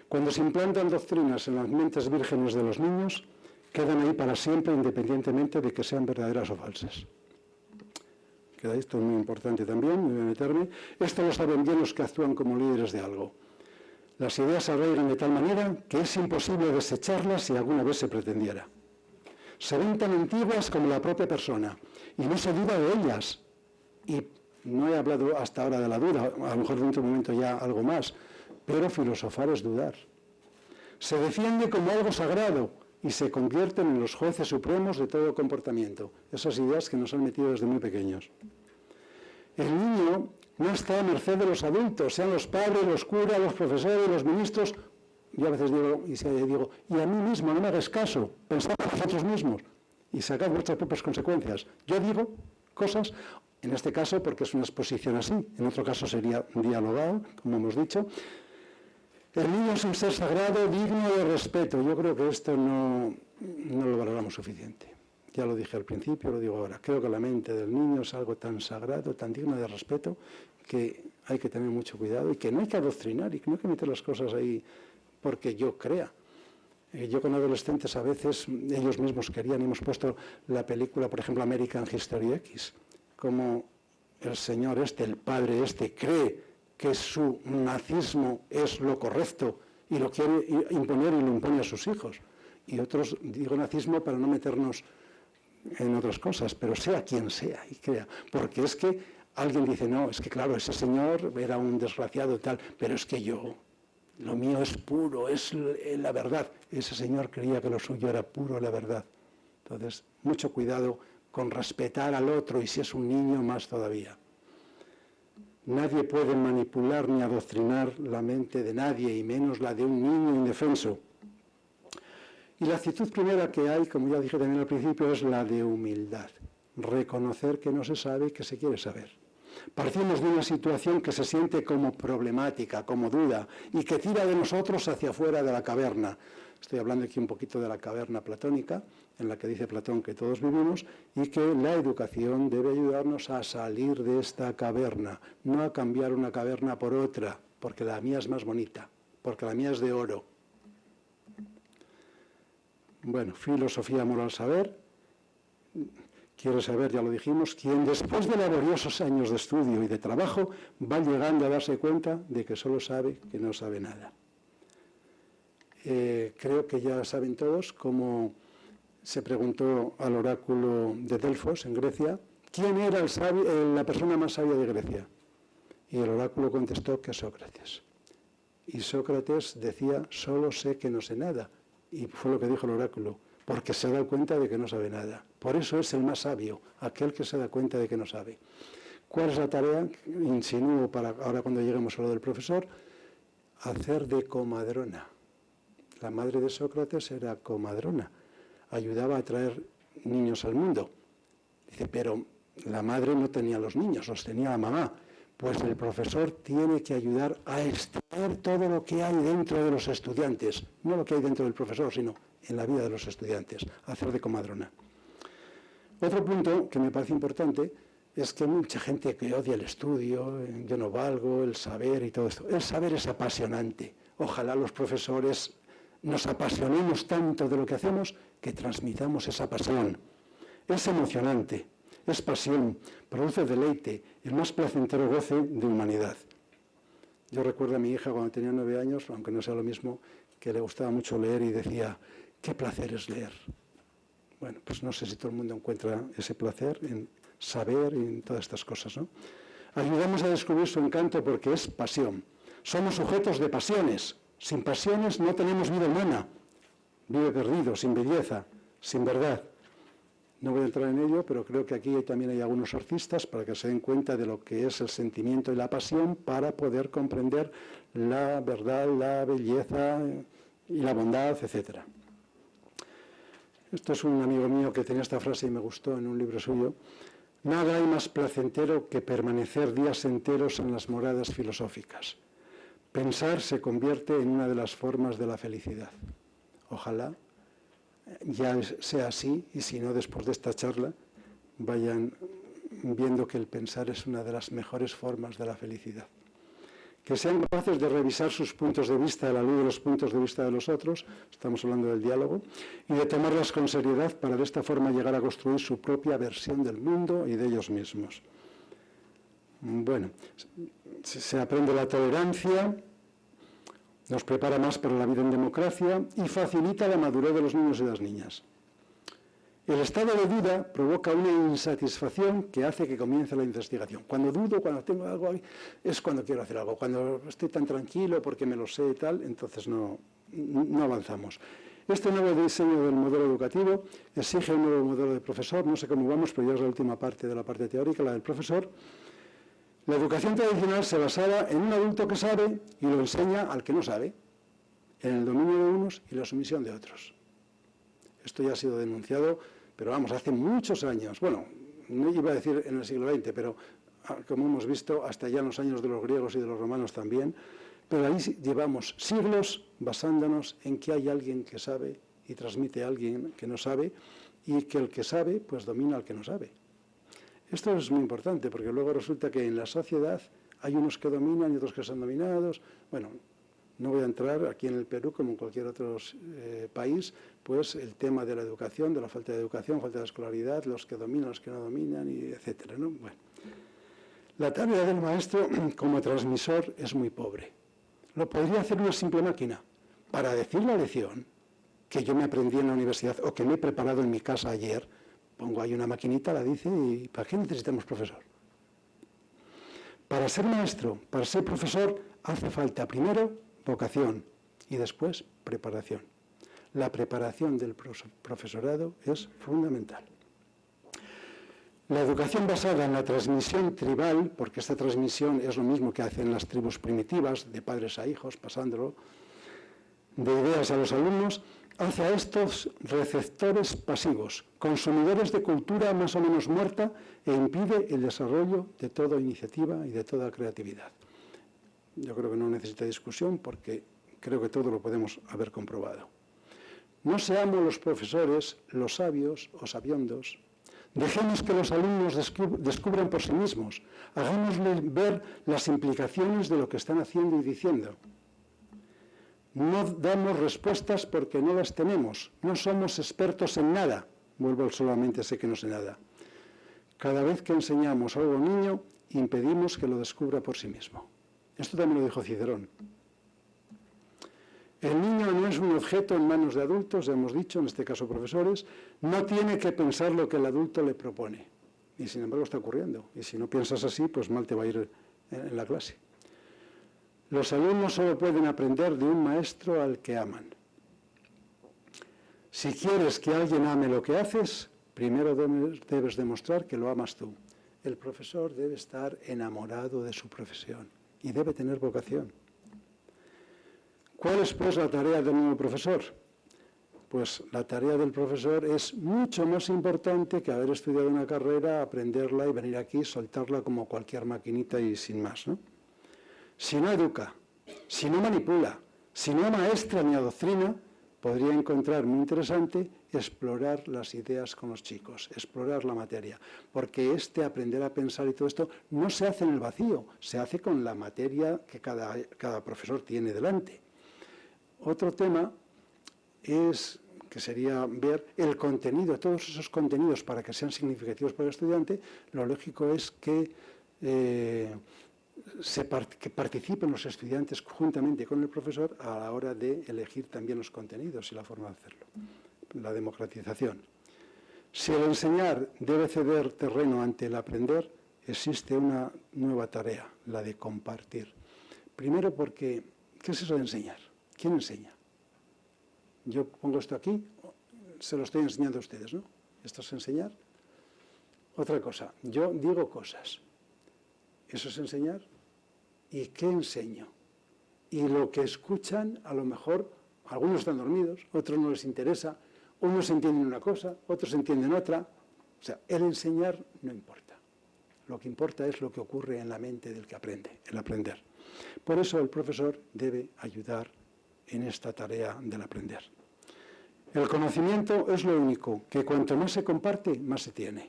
Cuando se implantan doctrinas en las mentes vírgenes de los niños, quedan ahí para siempre, independientemente de que sean verdaderas o falsas. Queda esto muy importante también, me voy a meterme. Esto lo saben bien los que actúan como líderes de algo. Las ideas se arraigan de tal manera que es imposible desecharlas si alguna vez se pretendiera. Se ven tan antiguas como la propia persona, y no se duda de ellas. Y no he hablado hasta ahora de la duda, a lo mejor dentro de un momento ya algo más, pero filosofar es dudar. Se defiende como algo sagrado y se convierten en los jueces supremos de todo comportamiento. Esas ideas que nos han metido desde muy pequeños. El niño no está a merced de los adultos, sean los padres, los curas, los profesores, los ministros. Yo a veces digo, y a mí mismo, no me hagas caso, pensad a vosotros mismos y sacad vuestras propias consecuencias. Yo digo cosas, en este caso porque es una exposición así, en otro caso sería dialogado, como hemos dicho. El niño es un ser sagrado, digno de respeto. Yo creo que esto no lo valoramos suficiente. Ya lo dije al principio, lo digo ahora. Creo que la mente del niño es algo tan sagrado, tan digno de respeto, que hay que tener mucho cuidado y que no hay que adoctrinar y que no hay que meter las cosas ahí porque yo crea. Yo con adolescentes a veces ellos mismos querían, y hemos puesto la película, por ejemplo, American History X, como el señor el padre cree que su nazismo es lo correcto y lo quiere imponer y lo impone a sus hijos. Y otros, digo nazismo para no meternos en otras cosas, pero sea quien sea y crea. Porque es que alguien dice, no, es que claro, ese señor era un desgraciado y tal, pero es que lo mío es puro, es la verdad. Ese señor creía que lo suyo era puro, la verdad. Entonces, mucho cuidado con respetar al otro, y si es un niño, más todavía. Nadie puede manipular ni adoctrinar la mente de nadie, y menos la de un niño indefenso. Y la actitud primera que hay, como ya dije también al principio, es la de humildad. Reconocer que no se sabe y que se quiere saber. Partimos de una situación que se siente como problemática, como duda, y que tira de nosotros hacia afuera de la caverna. Estoy hablando aquí un poquito de la caverna platónica, en la que dice Platón que todos vivimos, y que la educación debe ayudarnos a salir de esta caverna, no a cambiar una caverna por otra, porque la mía es más bonita, porque la mía es de oro. Bueno, filosofía, moral, saber, quiere saber, ya lo dijimos, quien después de laboriosos años de estudio y de trabajo va llegando a darse cuenta de que solo sabe que no sabe nada. Creo que ya saben todos cómo se preguntó al oráculo de Delfos, en Grecia, ¿quién era la persona más sabia de Grecia? Y el oráculo contestó que Sócrates. Y Sócrates decía, solo sé que no sé nada. Y fue lo que dijo el oráculo, porque se da cuenta de que no sabe nada. Por eso es el más sabio, aquel que se da cuenta de que no sabe. ¿Cuál es la tarea? Insinúo para ahora cuando lleguemos a lo del profesor, hacer de comadrona. La madre de Sócrates era comadrona, ayudaba a traer niños al mundo. Dice, pero la madre no tenía los niños, los tenía la mamá. Pues el profesor tiene que ayudar a extraer todo lo que hay dentro de los estudiantes, no lo que hay dentro del profesor, sino en la vida de los estudiantes, hacer de comadrona. Otro punto que me parece importante es que mucha gente que odia el estudio, yo no valgo, el saber y todo esto. El saber es apasionante. Ojalá los profesores nos apasionemos tanto de lo que hacemos que transmitamos esa pasión. Es emocionante, es pasión, produce deleite, el más placentero goce de humanidad. Yo recuerdo a mi hija cuando tenía 9 años, aunque no sea lo mismo, que le gustaba mucho leer y decía, qué placer es leer. Bueno, pues no sé si todo el mundo encuentra ese placer en saber y en todas estas cosas, ¿no? Ayudamos a descubrir su encanto porque es pasión. Somos sujetos de pasiones. Sin pasiones no tenemos vida humana. Vive perdido, sin belleza, sin verdad. No voy a entrar en ello, pero creo que aquí también hay algunos artistas para que se den cuenta de lo que es el sentimiento y la pasión para poder comprender la verdad, la belleza y la bondad, etc. Esto es un amigo mío que tenía esta frase y me gustó en un libro suyo. Nada hay más placentero que permanecer días enteros en las moradas filosóficas. Pensar se convierte en una de las formas de la felicidad. Ojalá ya sea así, y si no, después de esta charla, vayan viendo que el pensar es una de las mejores formas de la felicidad. Que sean capaces de revisar sus puntos de vista a la luz de los puntos de vista de los otros, estamos hablando del diálogo, y de tomarlas con seriedad para de esta forma llegar a construir su propia versión del mundo y de ellos mismos. Bueno, se aprende la tolerancia, nos prepara más para la vida en democracia y facilita la madurez de los niños y las niñas. El estado de duda provoca una insatisfacción que hace que comience la investigación. Cuando dudo, cuando tengo algo ahí, es cuando quiero hacer algo. Cuando estoy tan tranquilo porque me lo sé y tal, entonces no avanzamos. Este nuevo diseño del modelo educativo exige un nuevo modelo de profesor. No sé cómo vamos, pero ya es la última parte de la parte teórica, la del profesor. La educación tradicional se basaba en un adulto que sabe y lo enseña al que no sabe, en el dominio de unos y la sumisión de otros. Esto ya ha sido denunciado, pero vamos, hace muchos años. Bueno, no iba a decir en el siglo XX, pero como hemos visto, hasta ya en los años de los griegos y de los romanos también. Pero ahí llevamos siglos basándonos en que hay alguien que sabe y transmite a alguien que no sabe, y que el que sabe, pues domina al que no sabe. Esto es muy importante, porque luego resulta que en la sociedad hay unos que dominan y otros que son dominados. Bueno, no voy a entrar aquí en el Perú, como en cualquier otro país, pues el tema de la educación, de la falta de educación, falta de escolaridad, los que dominan, los que no dominan, y etcétera, ¿no? Bueno, la tarea del maestro como transmisor es muy pobre. Lo podría hacer una simple máquina. Para decir la lección que yo me aprendí en la universidad o que me he preparado en mi casa ayer, pongo ahí una maquinita, la dice, y ¿para qué necesitamos profesor? Para ser maestro, para ser profesor, hace falta primero vocación y después preparación. La preparación del profesorado es fundamental. La educación basada en la transmisión tribal, porque esta transmisión es lo mismo que hacen las tribus primitivas, de padres a hijos, pasándolo de ideas a los alumnos, hace a estos receptores pasivos, consumidores de cultura más o menos muerta, e impide el desarrollo de toda iniciativa y de toda creatividad. Yo creo que no necesita discusión porque creo que todo lo podemos haber comprobado. No seamos los profesores los sabios o sabiondos. Dejemos que los alumnos descubran por sí mismos. Hagámosles ver las implicaciones de lo que están haciendo y diciendo. No damos respuestas porque no las tenemos. No somos expertos en nada. vuelvo al solamente sé que no sé nada. Cada vez que enseñamos algo a un niño, impedimos que lo descubra por sí mismo. Esto también lo dijo Cicerón. El niño no es un objeto en manos de adultos, ya hemos dicho, en este caso profesores, no tiene que pensar lo que el adulto le propone. Y sin embargo está ocurriendo. Y si no piensas así, pues mal te va a ir en la clase. Los alumnos solo pueden aprender de un maestro al que aman. Si quieres que alguien ame lo que haces, primero debes demostrar que lo amas tú. El profesor debe estar enamorado de su profesión y debe tener vocación. ¿Cuál es, pues, la tarea del nuevo profesor? Pues la tarea del profesor es mucho más importante que haber estudiado una carrera, aprenderla y venir aquí, soltarla como cualquier maquinita y sin más, ¿no? Si no educa, si no manipula, si no maestra ni adoctrina, podría encontrar muy interesante explorar las ideas con los chicos, explorar la materia, porque aprender a pensar y todo esto no se hace en el vacío, se hace con la materia que cada profesor tiene delante. Otro tema que sería ver el contenido, todos esos contenidos para que sean significativos para el estudiante. Lo lógico es que participen los estudiantes juntamente con el profesor a la hora de elegir también los contenidos y la forma de hacerlo. La democratización. Si el enseñar debe ceder terreno ante el aprender, existe una nueva tarea, la de compartir. Primero porque, ¿qué es eso de enseñar? ¿Quién enseña? Yo pongo esto aquí, se lo estoy enseñando a ustedes, ¿no? ¿Esto es enseñar? Otra cosa, yo digo cosas. ¿Eso es enseñar? ¿Y qué enseño? Y lo que escuchan, a lo mejor, algunos están dormidos, otros no les interesa, unos entienden una cosa, otros entienden otra. O sea, el enseñar no importa. Lo que importa es lo que ocurre en la mente del que aprende, el aprender. Por eso el profesor debe ayudar en esta tarea del aprender. El conocimiento es lo único, que cuanto más se comparte, más se tiene.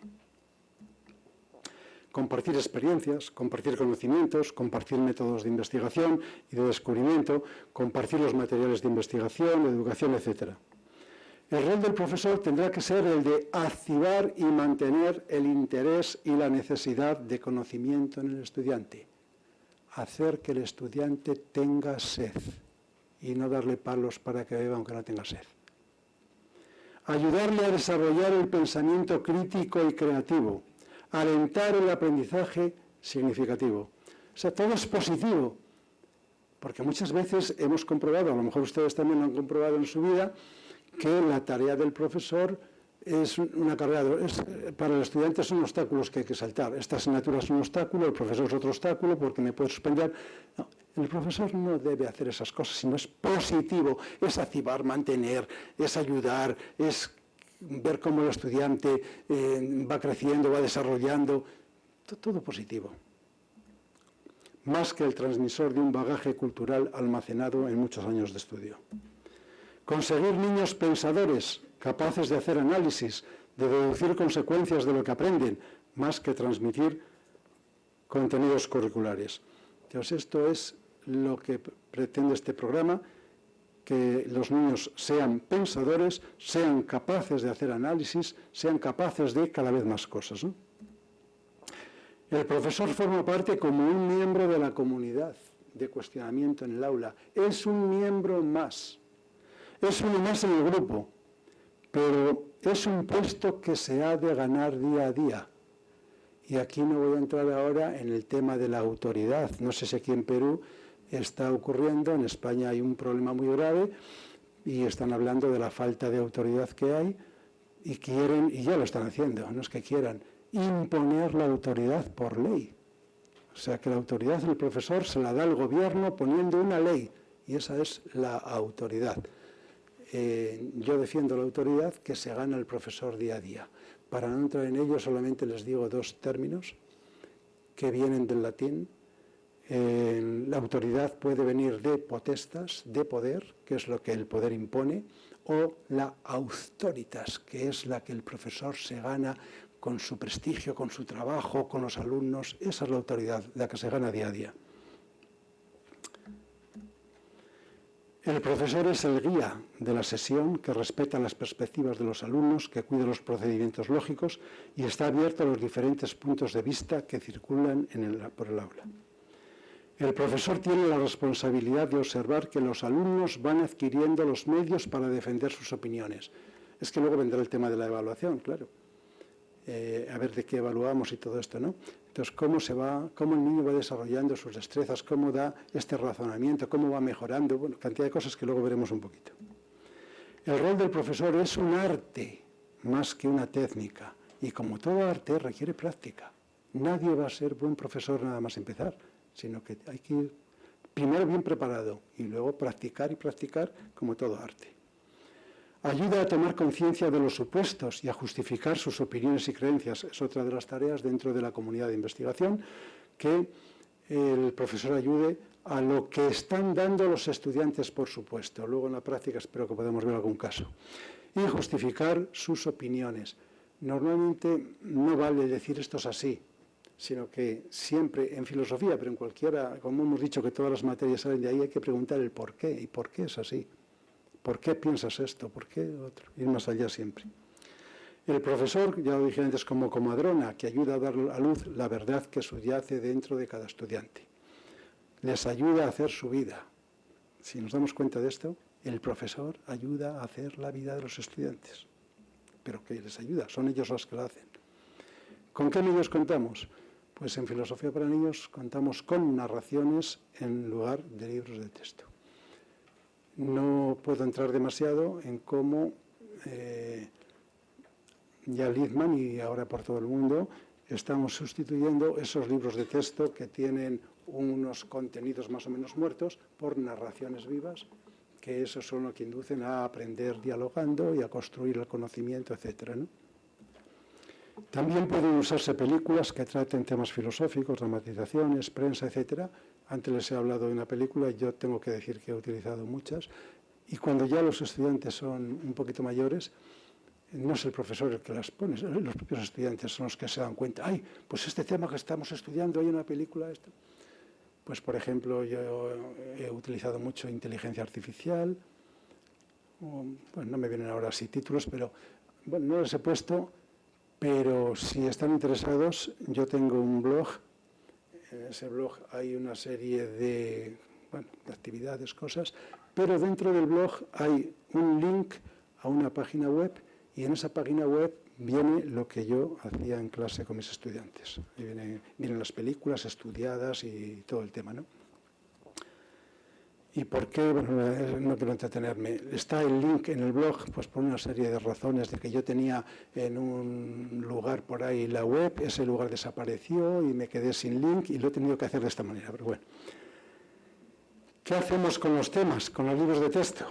Compartir experiencias, compartir conocimientos, compartir métodos de investigación y de descubrimiento, compartir los materiales de investigación, de educación, etc. El rol del profesor tendrá que ser el de activar y mantener el interés y la necesidad de conocimiento en el estudiante. Hacer que el estudiante tenga sed y no darle palos para que beba aunque no tenga sed. Ayudarle a desarrollar el pensamiento crítico y creativo. Alentar el aprendizaje significativo. O sea, todo es positivo, porque muchas veces hemos comprobado, a lo mejor ustedes también lo han comprobado en su vida, que la tarea del profesor es una carrera, para el estudiante son obstáculos que hay que saltar. Esta asignatura es un obstáculo, el profesor es otro obstáculo porque me puede suspender. No, el profesor no debe hacer esas cosas, sino es positivo, es activar, mantener, es ayudar, es ver cómo el estudiante va creciendo, va desarrollando, todo positivo. Más que el transmisor de un bagaje cultural almacenado en muchos años de estudio. Conseguir niños pensadores, capaces de hacer análisis, de deducir consecuencias de lo que aprenden, más que transmitir contenidos curriculares. Entonces, esto es lo que pretende este programa, que los niños sean pensadores, sean capaces de hacer análisis, sean capaces de cada vez más cosas, ¿no? El profesor forma parte como un miembro de la comunidad de cuestionamiento en el aula. Es un miembro más. Es uno más en el grupo, pero es un puesto que se ha de ganar día a día. Y aquí no voy a entrar ahora en el tema de la autoridad. No sé si aquí en Perú está ocurriendo, en España hay un problema muy grave y están hablando de la falta de autoridad que hay y quieren, y ya lo están haciendo, no es que quieran, imponer la autoridad por ley. O sea que la autoridad del profesor se la da el gobierno poniendo una ley y esa es la autoridad. Yo defiendo la autoridad que se gana el profesor día a día. Para no entrar en ello solamente les digo dos términos que vienen del latín. La autoridad puede venir de potestas, de poder, que es lo que el poder impone, o la auctoritas, que es la que el profesor se gana con su prestigio, con su trabajo, con los alumnos. Esa es la autoridad, la que se gana día a día. El profesor es el guía de la sesión que respeta las perspectivas de los alumnos, que cuida los procedimientos lógicos y está abierto a los diferentes puntos de vista que circulan por el aula. El profesor tiene la responsabilidad de observar que los alumnos van adquiriendo los medios para defender sus opiniones. Es que luego vendrá el tema de la evaluación, claro. A ver de qué evaluamos y todo esto, ¿no? Entonces, cómo el niño va desarrollando sus destrezas, cómo da este razonamiento, cómo va mejorando, bueno, cantidad de cosas que luego veremos un poquito. El rol del profesor es un arte más que una técnica, y como todo arte requiere práctica. Nadie va a ser buen profesor nada más empezar, sino que hay que ir primero bien preparado y luego practicar y practicar como todo arte. Ayuda a tomar conciencia de los supuestos y a justificar sus opiniones y creencias. Es otra de las tareas dentro de la comunidad de investigación, que el profesor ayude a lo que están dando los estudiantes, por supuesto. Luego en la práctica espero que podamos ver algún caso. Y justificar sus opiniones. Normalmente no vale decir esto es así, sino que siempre en filosofía, pero en cualquiera, como hemos dicho que todas las materias salen de ahí, hay que preguntar el por qué y por qué es así. ¿Por qué piensas esto? ¿Por qué otro? Ir más allá siempre. El profesor, ya lo dije antes, como comadrona, que ayuda a dar a luz la verdad que subyace dentro de cada estudiante. Les ayuda a hacer su vida. Si nos damos cuenta de esto, el profesor ayuda a hacer la vida de los estudiantes. Pero ¿qué les ayuda? Son ellos los que lo hacen. ¿Con qué medios contamos? Pues en Filosofía para Niños contamos con narraciones en lugar de libros de texto. No puedo entrar demasiado en cómo ya Littman y ahora por todo el mundo estamos sustituyendo esos libros de texto que tienen unos contenidos más o menos muertos por narraciones vivas, que esos son los que inducen a aprender dialogando y a construir el conocimiento, etcétera, ¿no? También pueden usarse películas que traten temas filosóficos, dramatizaciones, prensa, etcétera. Antes les he hablado de una película, yo tengo que decir que he utilizado muchas. Y cuando ya los estudiantes son un poquito mayores, no es el profesor el que las pone, los propios estudiantes son los que se dan cuenta. ¡Ay, pues este tema que estamos estudiando, hay una película, esto! Pues, por ejemplo, yo he utilizado mucho inteligencia artificial. Bueno, no me vienen ahora así títulos, pero bueno, no les he puesto. Pero si están interesados, yo tengo un blog. En ese blog hay una serie de actividades, cosas, pero dentro del blog hay un link a una página web y en esa página web viene lo que yo hacía en clase con mis estudiantes. Ahí vienen las películas estudiadas y todo el tema, ¿no? ¿Y por qué? Bueno, no quiero entretenerme. Está el link en el blog pues por una serie de razones de que yo tenía en un lugar por ahí la web, ese lugar desapareció y me quedé sin link y lo he tenido que hacer de esta manera, pero bueno. ¿Qué hacemos con los temas, con los libros de texto?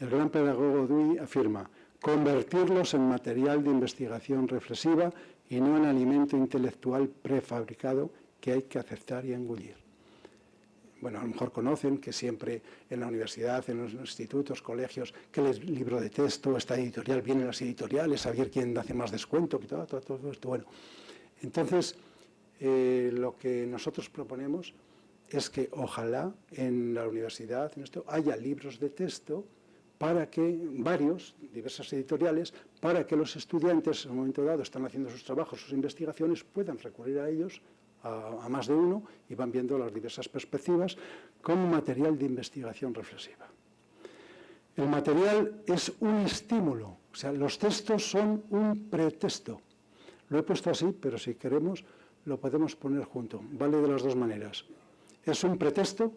El gran pedagogo Dewey afirma: convertirlos en material de investigación reflexiva y no en alimento intelectual prefabricado que hay que aceptar y engullir. Bueno, a lo mejor conocen que siempre en la universidad, en los institutos, colegios, que el libro de texto, esta editorial, vienen las editoriales, a ver quién hace más descuento, que todo esto. Bueno, entonces, lo que nosotros proponemos es que ojalá en la universidad, en esto, haya libros de texto para que diversas editoriales, para que los estudiantes en un momento dado están haciendo sus trabajos, sus investigaciones, puedan recurrir a ellos, a más de uno, y van viendo las diversas perspectivas como material de investigación reflexiva. El material es un estímulo, o sea, los textos son un pretexto. Lo he puesto así, pero si queremos lo podemos poner junto, vale de las dos maneras. ¿Es un pretexto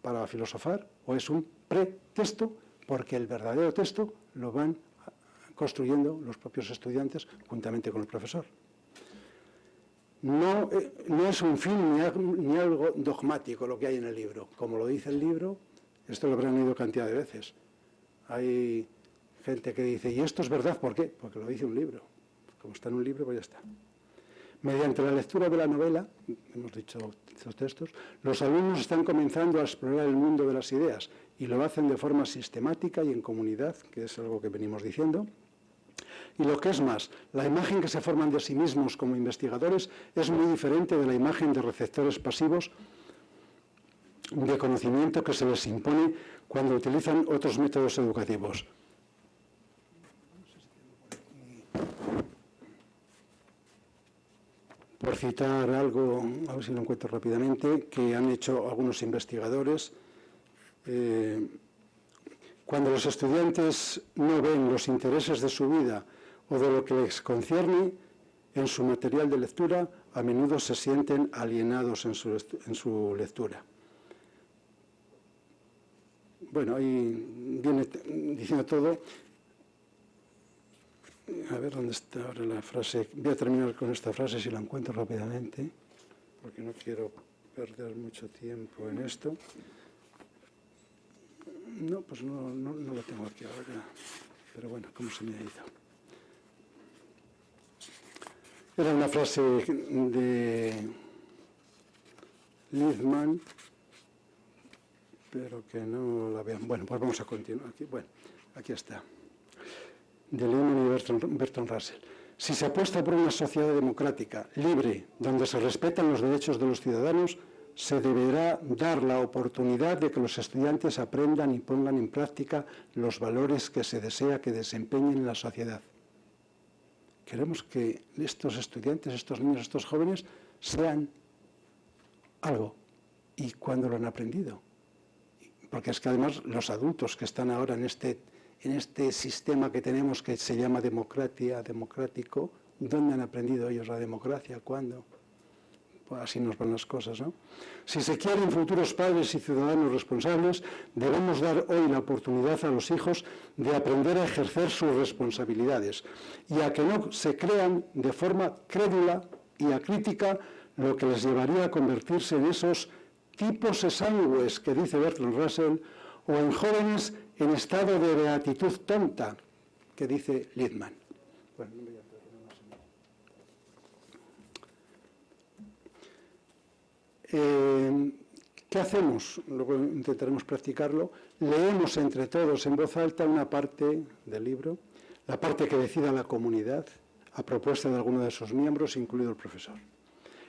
para filosofar o es un pretexto porque el verdadero texto lo van construyendo los propios estudiantes juntamente con el profesor? No es un fin ni algo dogmático lo que hay en el libro. Como lo dice el libro, esto lo habrán oído cantidad de veces. Hay gente que dice, ¿y esto es verdad? ¿Por qué? Porque lo dice un libro. Como está en un libro, pues ya está. Mediante la lectura de la novela, hemos dicho estos textos, los alumnos están comenzando a explorar el mundo de las ideas y lo hacen de forma sistemática y en comunidad, que es algo que venimos diciendo. Y lo que es más, la imagen que se forman de sí mismos como investigadores es muy diferente de la imagen de receptores pasivos de conocimiento que se les impone cuando utilizan otros métodos educativos. Por citar algo, a ver si lo encuentro rápidamente, que han hecho algunos investigadores, cuando los estudiantes no ven los intereses de su vida o de lo que les concierne en su material de lectura, a menudo se sienten alienados en su lectura. Bueno, ahí viene diciendo todo. A ver dónde está ahora la frase. Voy a terminar con esta frase si la encuentro rápidamente, porque no quiero perder mucho tiempo en esto. No, pues no la tengo aquí ahora. Pero bueno, ¿cómo se me ha ido? Era una frase de Liebman, pero que no la vean. Bueno, pues vamos a continuar aquí. Bueno, aquí está. De Liebman y Bertrand Russell. Si se apuesta por una sociedad democrática, libre, donde se respetan los derechos de los ciudadanos, se deberá dar la oportunidad de que los estudiantes aprendan y pongan en práctica los valores que se desea que desempeñen en la sociedad. Queremos que estos estudiantes, estos niños, estos jóvenes sean algo. ¿Y cuándo lo han aprendido? Porque es que además los adultos que están ahora en este sistema que tenemos que se llama democrático, ¿dónde han aprendido ellos la democracia? ¿Cuándo? Pues así nos van las cosas, ¿no? Si se quieren futuros padres y ciudadanos responsables, debemos dar hoy la oportunidad a los hijos de aprender a ejercer sus responsabilidades y a que no se crean de forma crédula y acrítica, lo que les llevaría a convertirse en esos tipos exangües que dice Bertrand Russell, o en jóvenes en estado de beatitud tonta, que dice Liebman. Bueno, no voy a ¿qué hacemos? Luego intentaremos practicarlo. Leemos entre todos en voz alta una parte del libro, la parte que decida la comunidad, a propuesta de alguno de sus miembros, incluido el profesor.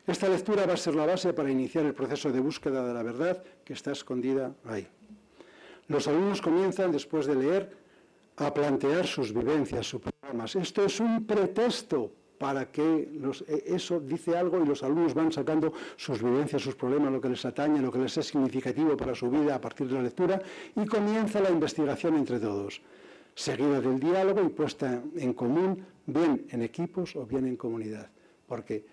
Esta lectura va a ser la base para iniciar el proceso de búsqueda de la verdad que está escondida ahí. Los alumnos comienzan, después de leer, a plantear sus vivencias, sus programas. Esto es un pretexto para que eso dice algo y los alumnos van sacando sus vivencias, sus problemas, lo que les atañe, lo que les es significativo para su vida a partir de la lectura, y comienza la investigación entre todos, seguida del diálogo y puesta en común, bien en equipos o bien en comunidad, porque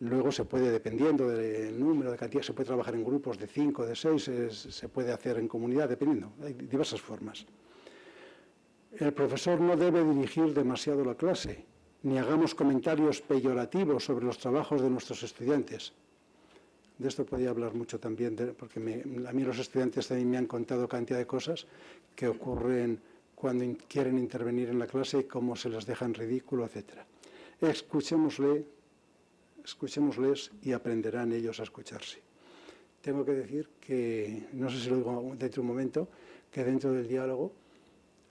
luego se puede, dependiendo del número, de cantidad, se puede trabajar en grupos de 5, de 6, se puede hacer en comunidad, dependiendo, hay diversas formas. El profesor no debe dirigir demasiado la clase, ni hagamos comentarios peyorativos sobre los trabajos de nuestros estudiantes. De esto podía hablar mucho también, porque a mí los estudiantes también me han contado cantidad de cosas que ocurren cuando quieren intervenir en la clase y cómo se les deja en ridículo, etc. Escuchémosles y aprenderán ellos a escucharse. Tengo que decir que, no sé si lo digo dentro de un momento, que dentro del diálogo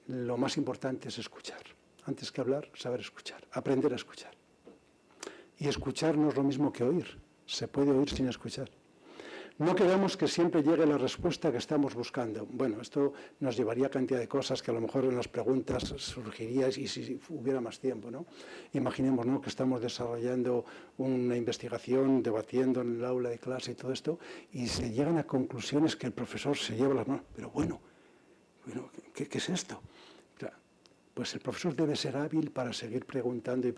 lo más importante es escuchar. Antes que hablar, saber escuchar, aprender a escuchar. Y escuchar no es lo mismo que oír, se puede oír sin escuchar. No queramos que siempre llegue la respuesta que estamos buscando. Bueno, esto nos llevaría a cantidad de cosas que a lo mejor en las preguntas surgiría y si hubiera más tiempo, ¿no? Imaginemos, ¿no?, que estamos desarrollando una investigación, debatiendo en el aula de clase y todo esto, y se llegan a conclusiones que el profesor se lleva las manos. Pero bueno, ¿qué es esto? Pues el profesor debe ser hábil para seguir preguntando y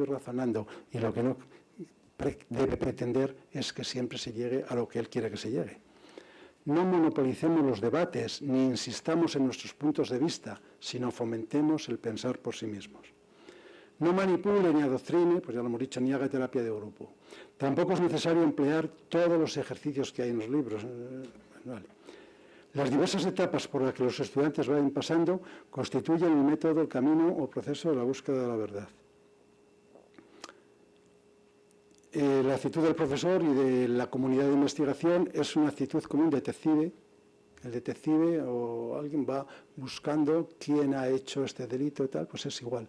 razonando, y lo que no debe pretender es que siempre se llegue a lo que él quiere que se llegue. No monopolicemos los debates ni insistamos en nuestros puntos de vista, sino fomentemos el pensar por sí mismos. No manipule ni adoctrine, pues ya lo hemos dicho, ni haga terapia de grupo. Tampoco es necesario emplear todos los ejercicios que hay en los libros. Vale. Las diversas etapas por las que los estudiantes vayan pasando constituyen el método, el camino o proceso de la búsqueda de la verdad. La actitud del profesor y de la comunidad de investigación es una actitud como un detective. El detective o alguien va buscando quién ha hecho este delito y tal, pues es igual.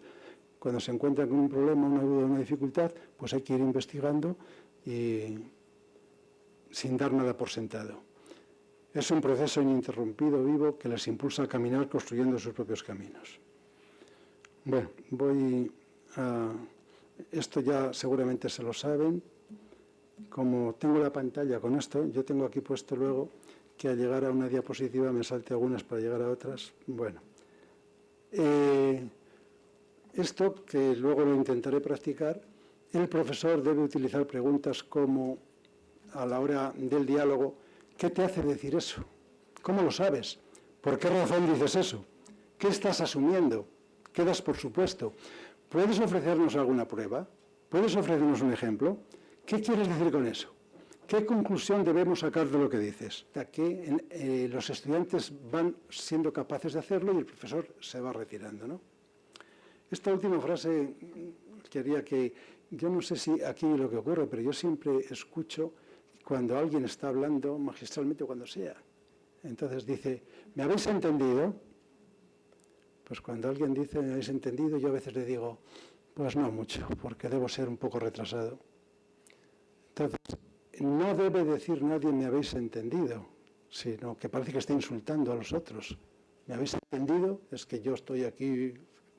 Cuando se encuentra con un problema, una duda, una dificultad, pues hay que ir investigando y sin dar nada por sentado. Es un proceso ininterrumpido, vivo, que les impulsa a caminar construyendo sus propios caminos. Bueno, voy a... Esto ya seguramente se lo saben. Como tengo la pantalla con esto, yo tengo aquí puesto luego que al llegar a una diapositiva me salte algunas para llegar a otras. Bueno, esto que luego lo intentaré practicar, el profesor debe utilizar preguntas como a la hora del diálogo: ¿qué te hace decir eso? ¿Cómo lo sabes? ¿Por qué razón dices eso? ¿Qué estás asumiendo? ¿Qué das por supuesto? ¿Puedes ofrecernos alguna prueba? ¿Puedes ofrecernos un ejemplo? ¿Qué quieres decir con eso? ¿Qué conclusión debemos sacar de lo que dices? Que los estudiantes van siendo capaces de hacerlo y el profesor se va retirando, ¿no? Esta última frase quería que... Yo no sé si aquí lo que ocurre, pero yo siempre escucho cuando alguien está hablando magistralmente o cuando sea. Entonces dice, ¿me habéis entendido? Pues cuando alguien dice, ¿me habéis entendido?, yo a veces le digo, pues no mucho, porque debo ser un poco retrasado. Entonces, no debe decir nadie me habéis entendido, sino que parece que está insultando a los otros. ¿Me habéis entendido? Es que yo estoy aquí,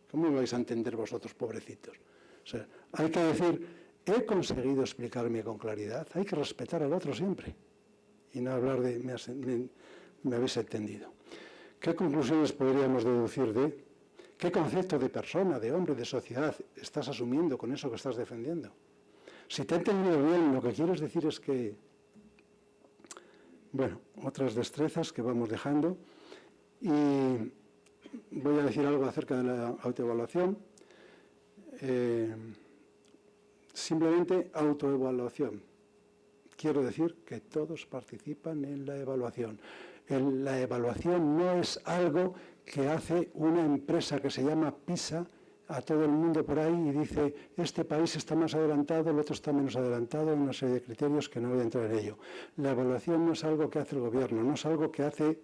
¿cómo me vais a entender vosotros, pobrecitos? O sea, hay que decir, he conseguido explicarme con claridad, hay que respetar al otro siempre y no hablar de me habéis entendido. ¿Qué conclusiones podríamos deducir de qué concepto de persona, de hombre, de sociedad estás asumiendo con eso que estás defendiendo? Si te he entendido bien, lo que quieres decir es que... Bueno, otras destrezas que vamos dejando. Y voy a decir algo acerca de la autoevaluación. Simplemente autoevaluación. Quiero decir que todos participan en la evaluación. La evaluación no es algo que hace una empresa que se llama PISA a todo el mundo por ahí y dice, este país está más adelantado, el otro está menos adelantado, una serie de criterios que no voy a entrar en ello. La evaluación no es algo que hace el gobierno, no es algo que hace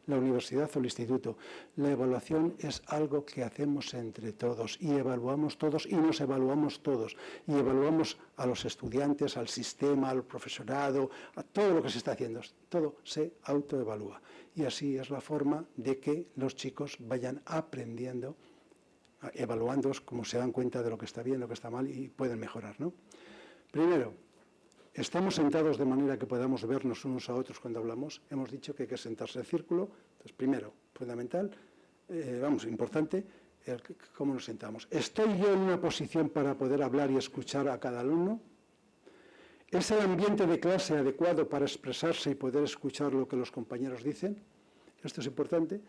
la universidad o el instituto. La evaluación es algo que hacemos entre todos y evaluamos todos y nos evaluamos todos. Y evaluamos a los estudiantes, al sistema, al profesorado, a todo lo que se está haciendo. Todo se autoevalúa. Y así es la forma de que los chicos vayan aprendiendo, evaluándoos como se dan cuenta de lo que está bien, lo que está mal y pueden mejorar, ¿no? Primero, estamos sentados de manera que podamos vernos unos a otros cuando hablamos. Hemos dicho que hay que sentarse en círculo. Entonces, primero, fundamental, importante, cómo nos sentamos. ¿Estoy yo en una posición para poder hablar y escuchar a cada alumno? ¿Es el ambiente de clase adecuado para expresarse y poder escuchar lo que los compañeros dicen? Esto es importante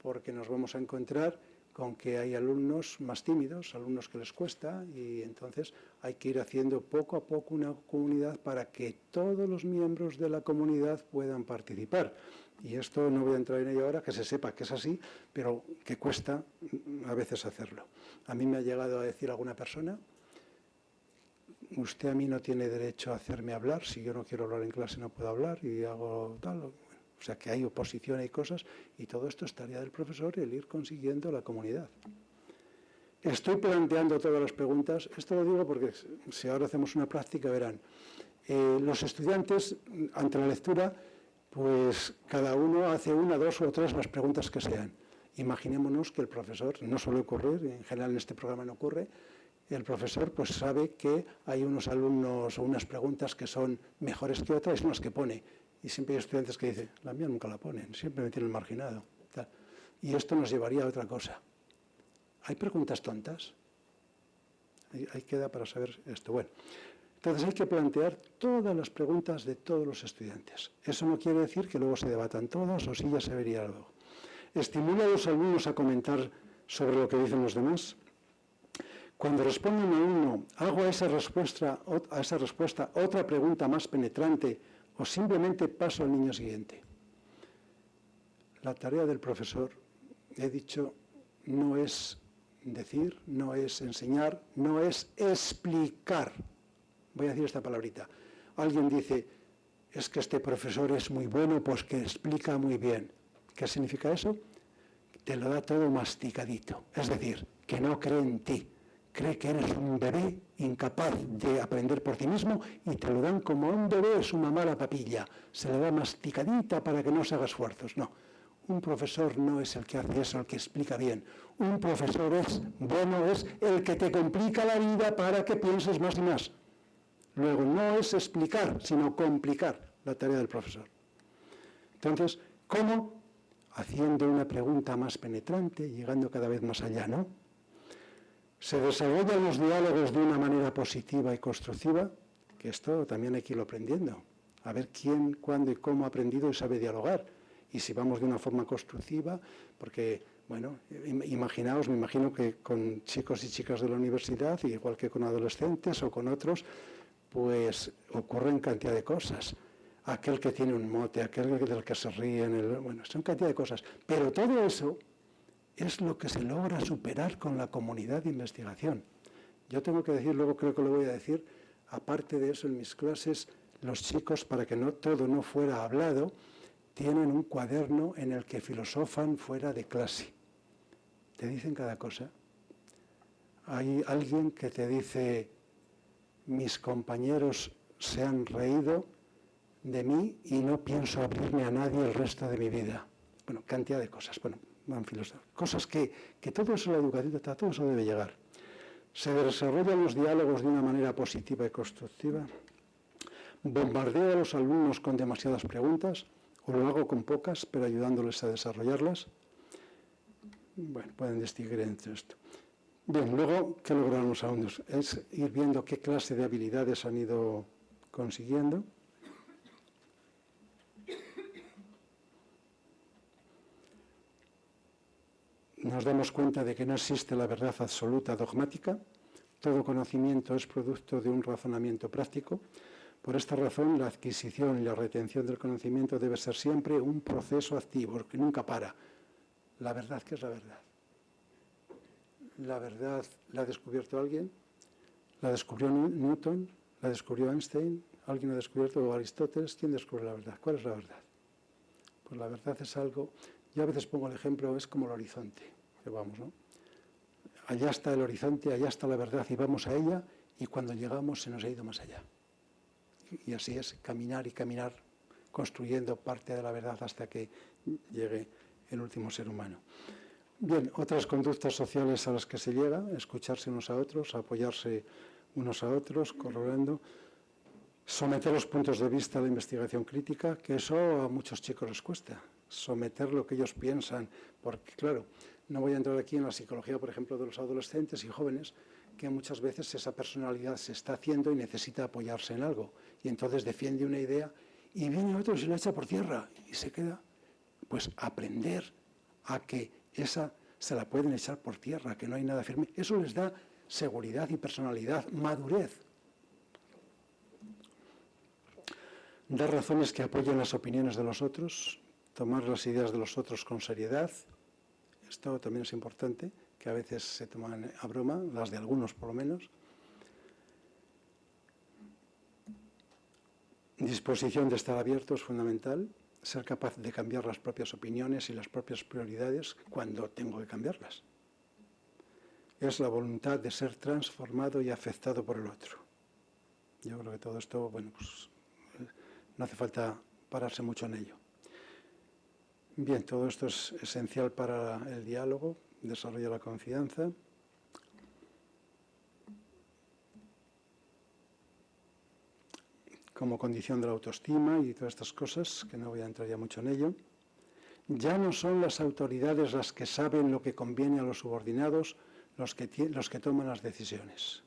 porque nos vamos a encontrar con que hay alumnos más tímidos, alumnos que les cuesta, y entonces hay que ir haciendo poco a poco una comunidad para que todos los miembros de la comunidad puedan participar. Y esto no voy a entrar en ello ahora, que se sepa que es así, pero que cuesta a veces hacerlo. A mí me ha llegado a decir alguna persona, usted a mí no tiene derecho a hacerme hablar, si yo no quiero hablar en clase no puedo hablar y hago tal. O sea, que hay oposición, hay cosas, y todo esto es tarea del profesor, el ir consiguiendo la comunidad. Estoy planteando todas las preguntas. Esto lo digo porque si ahora hacemos una práctica, verán. Los estudiantes, ante la lectura, pues cada uno hace una, dos o tres las preguntas que sean. Imaginémonos que el profesor, no suele ocurrir, en general en este programa no ocurre, el profesor pues sabe que hay unos alumnos o unas preguntas que son mejores que otras, son las que pone. Y siempre hay estudiantes que dicen, la mía nunca la ponen, siempre me tienen marginado. Tal. Y esto nos llevaría a otra cosa. ¿Hay preguntas tontas? Ahí queda para saber esto. Bueno, entonces hay que plantear todas las preguntas de todos los estudiantes. Eso no quiere decir que luego se debatan todas o sí ya se vería algo. Estimula a los alumnos a comentar sobre lo que dicen los demás. Cuando responde un alumno, hago a esa respuesta otra pregunta más penetrante o simplemente paso al niño siguiente. La tarea del profesor, he dicho, no es decir, no es enseñar, no es explicar. Voy a decir esta palabrita. Alguien dice, es que este profesor es muy bueno, pues que explica muy bien. ¿Qué significa eso? Te lo da todo masticadito. Es decir, que no cree en ti, cree que eres un bebé incapaz de aprender por ti mismo y te lo dan como a un bebé su mamá la papilla. Se le da masticadita para que no se haga esfuerzos. No, un profesor no es el que hace eso, el que explica bien. Un profesor es el que te complica la vida para que pienses más y más. Luego, no es explicar, sino complicar la tarea del profesor. Entonces, ¿cómo? Haciendo una pregunta más penetrante, llegando cada vez más allá, ¿no? Se desarrollan los diálogos de una manera positiva y constructiva, que esto también hay que irlo aprendiendo. A ver quién, cuándo y cómo ha aprendido y sabe dialogar. Y si vamos de una forma constructiva, porque, bueno, me imagino que con chicos y chicas de la universidad, igual que con adolescentes o con otros, pues ocurren cantidad de cosas. Aquel que tiene un mote, aquel del que se ríen, bueno, son cantidad de cosas. Pero todo eso es lo que se logra superar con la comunidad de investigación. Yo tengo que decir, luego creo que lo voy a decir, aparte de eso en mis clases, los chicos, para que todo no fuera hablado, tienen un cuaderno en el que filosofan fuera de clase. Te dicen cada cosa. Hay alguien que te dice, mis compañeros se han reído de mí y no pienso abrirme a nadie el resto de mi vida. Bueno, cantidad de cosas. Bueno, van filosofar. Cosas que todo eso, la educación, todo eso debe llegar. Se desarrollan los diálogos de una manera positiva y constructiva. Bombardeo a los alumnos con demasiadas preguntas, o lo hago con pocas, pero ayudándoles a desarrollarlas. Bueno, pueden distinguir entre esto. Bien, luego, ¿qué lograron los alumnos? Es ir viendo qué clase de habilidades han ido consiguiendo. Nos damos cuenta de que no existe la verdad absoluta dogmática. Todo conocimiento es producto de un razonamiento práctico. Por esta razón, la adquisición y la retención del conocimiento debe ser siempre un proceso activo, que nunca para. La verdad, ¿qué es la verdad? La verdad la ha descubierto alguien, la descubrió Newton, la descubrió Einstein, alguien la ha descubierto, o Aristóteles. ¿Quién descubre la verdad? ¿Cuál es la verdad? Pues la verdad es algo, yo a veces pongo el ejemplo, es como el horizonte, que vamos, ¿no? Allá está el horizonte, allá está la verdad y vamos a ella, y cuando llegamos se nos ha ido más allá. Y así es, caminar y caminar, construyendo parte de la verdad hasta que llegue el último ser humano. Bien, otras conductas sociales a las que se llega, escucharse unos a otros, apoyarse unos a otros, corroborando, someter los puntos de vista a la investigación crítica, que eso a muchos chicos les cuesta, someter lo que ellos piensan, porque claro, no voy a entrar aquí en la psicología, por ejemplo, de los adolescentes y jóvenes, que muchas veces esa personalidad se está haciendo y necesita apoyarse en algo, y entonces defiende una idea y viene otro y se la echa por tierra y se queda, pues aprender a que esa se la pueden echar por tierra, que no hay nada firme, eso les da seguridad y personalidad, madurez. Dar razones que apoyen las opiniones de los otros, tomar las ideas de los otros con seriedad, esto también es importante, que a veces se toman a broma, las de algunos por lo menos. Disposición de estar abierto es fundamental, ser capaz de cambiar las propias opiniones y las propias prioridades cuando tengo que cambiarlas. Es la voluntad de ser transformado y afectado por el otro. Yo creo que todo esto, bueno, pues no hace falta pararse mucho en ello. Bien, todo esto es esencial para el diálogo, desarrolla la confianza. Como condición de la autoestima y todas estas cosas, que no voy a entrar ya mucho en ello. Ya no son las autoridades las que saben lo que conviene a los subordinados, los que toman las decisiones.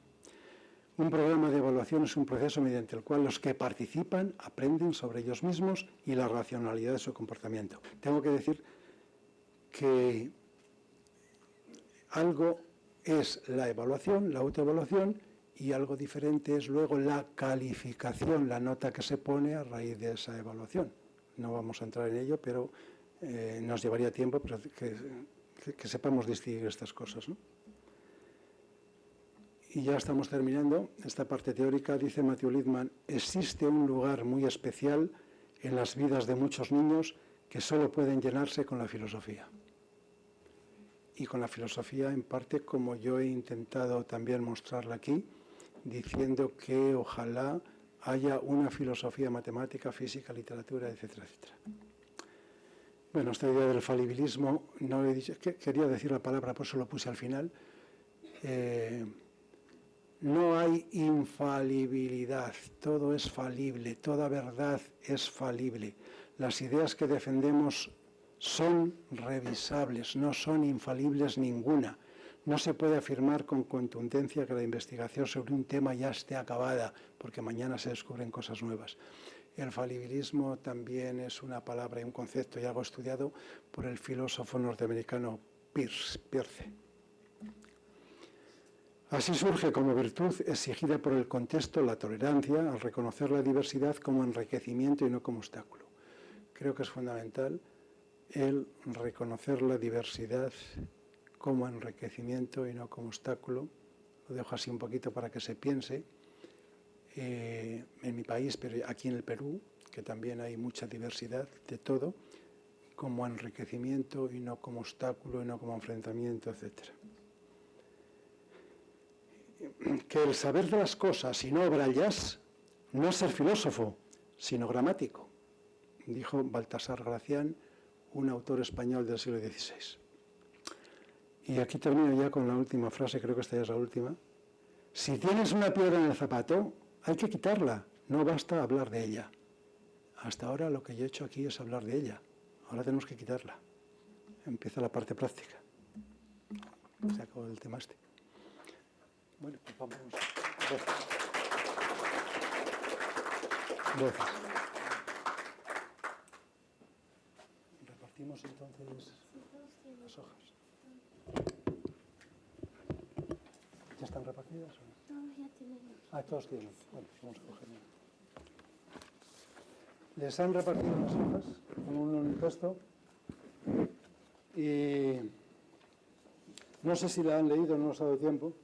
Un programa de evaluación es un proceso mediante el cual los que participan aprenden sobre ellos mismos y la racionalidad de su comportamiento. Tengo que decir que algo es la evaluación, la autoevaluación, y algo diferente es luego la calificación, la nota que se pone a raíz de esa evaluación. No vamos a entrar en ello, pero nos llevaría tiempo pero que sepamos distinguir estas cosas, ¿no? Y ya estamos terminando esta parte teórica. Dice Matthew Lipman, existe un lugar muy especial en las vidas de muchos niños que solo pueden llenarse con la filosofía. y con la filosofía en parte como yo he intentado también mostrarla aquí, diciendo que ojalá haya una filosofía matemática, física, literatura, etcétera, etcétera. Bueno, esta idea del falibilismo, no he dicho, quería decir la palabra, por eso lo puse al final. No hay infalibilidad, todo es falible, toda verdad es falible. Las ideas que defendemos son revisables, no son infalibles ninguna. No se puede afirmar con contundencia que la investigación sobre un tema ya esté acabada, porque mañana se descubren cosas nuevas. El falibilismo también es una palabra y un concepto y algo estudiado por el filósofo norteamericano Peirce. Así surge como virtud exigida por el contexto la tolerancia al reconocer la diversidad como enriquecimiento y no como obstáculo. Creo que es fundamental el reconocer la diversidad como enriquecimiento y no como obstáculo. Lo dejo así un poquito para que se piense. En mi país, pero aquí en el Perú, que también hay mucha diversidad de todo, como enriquecimiento y no como obstáculo y no como enfrentamiento, etc. Que el saber de las cosas y no obrallas no es ser filósofo, sino gramático, dijo Baltasar Gracián, un autor español del siglo XVI. Y aquí termino ya con la última frase, creo que esta ya es la última. Si tienes una piedra en el zapato, hay que quitarla, no basta hablar de ella. Hasta ahora lo que yo he hecho aquí es hablar de ella, ahora tenemos que quitarla. Empieza la parte práctica. Se acabó el tema este. Bueno, pues vamos. Gracias. Gracias. Repartimos entonces las hojas. ¿Ya están repartidas o no? Todos ya tienen. Ah, todos tienen. Bueno, vamos a coger una. Les han repartido las hojas con un texto y no sé si la han leído, no os ha dado tiempo,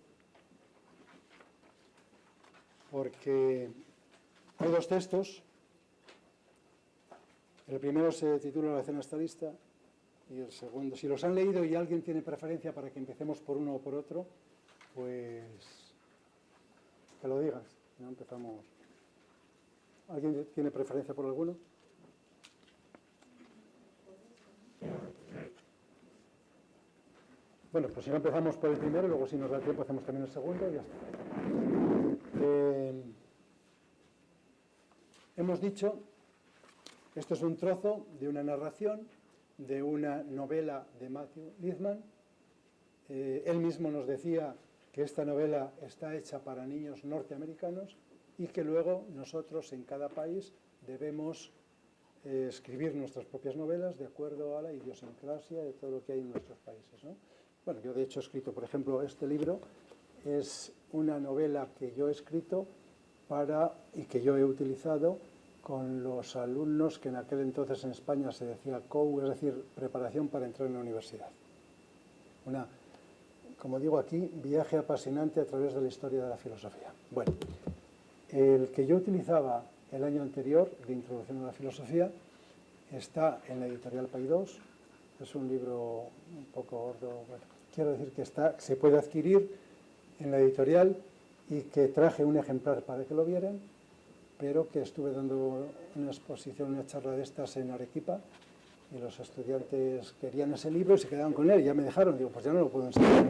porque hay dos textos. El primero se titula La cena está lista y el segundo, si los han leído y alguien tiene preferencia para que empecemos por uno o por otro, pues que lo digas, ¿no? Empezamos. ¿Alguien tiene preferencia por alguno? Bueno, pues si no empezamos por el primero, luego si nos da tiempo hacemos también el segundo y ya está. Hemos dicho, esto es un trozo de una narración de una novela de Matthew Liebman. Él mismo nos decía que esta novela está hecha para niños norteamericanos y que luego nosotros en cada país debemos escribir nuestras propias novelas de acuerdo a la idiosincrasia de todo lo que hay en nuestros países, ¿no? Bueno, yo de hecho he escrito, por ejemplo, este libro es una novela que yo he escrito y que yo he utilizado con los alumnos que en aquel entonces en España se decía COU, es decir, preparación para entrar en la universidad. Como digo aquí, viaje apasionante a través de la historia de la filosofía. Bueno, el que yo utilizaba el año anterior, de Introducción a la Filosofía, está en la editorial Paidós. Es un libro un poco gordo. Bueno, quiero decir que se puede adquirir en la editorial y que traje un ejemplar para que lo vieran, pero que estuve dando una exposición, una charla de estas en Arequipa, y los estudiantes querían ese libro y se quedaron con él, y ya me dejaron, digo, pues ya no lo puedo enseñar,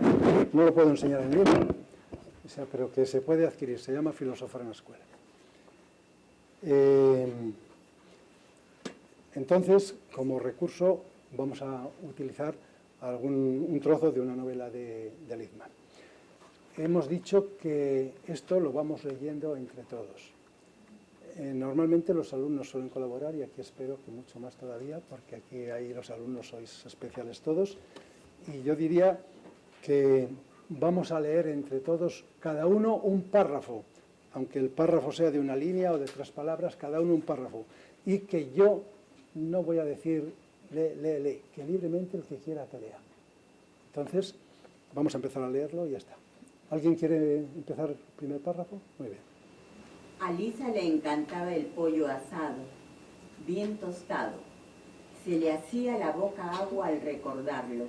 no lo puedo enseñar en libro, o sea, pero que se puede adquirir, se llama Filosofar en la Escuela. Entonces, como recurso, vamos a utilizar un trozo de una novela de Liebman. Hemos dicho que esto lo vamos leyendo entre todos. Normalmente los alumnos suelen colaborar y aquí espero que mucho más todavía, porque aquí ahí los alumnos sois especiales todos. Y yo diría que vamos a leer entre todos, cada uno un párrafo, aunque el párrafo sea de una línea o de 3 palabras, cada uno un párrafo. Y que yo no voy a decir lee, que libremente el que quiera que lea. Entonces, vamos a empezar a leerlo y ya está. ¿Alguien quiere empezar el primer párrafo? Muy bien. A Lisa le encantaba el pollo asado, bien tostado. Se le hacía la boca agua al recordarlo.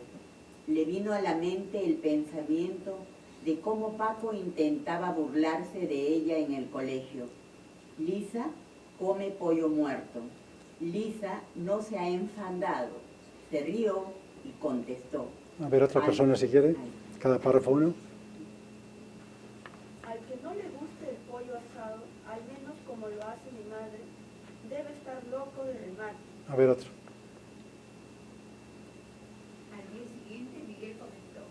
le vino a la mente el pensamiento de cómo Paco intentaba burlarse de ella en el colegio. Lisa come pollo muerto. Lisa no se ha enfadado, se rió y contestó. A ver, otra persona si quiere, cada párrafo uno. Al que no le guste el pollo asado, al menos como lo hace mi madre, debe estar loco de remar. A ver, otro. Al día siguiente Miguel comentó: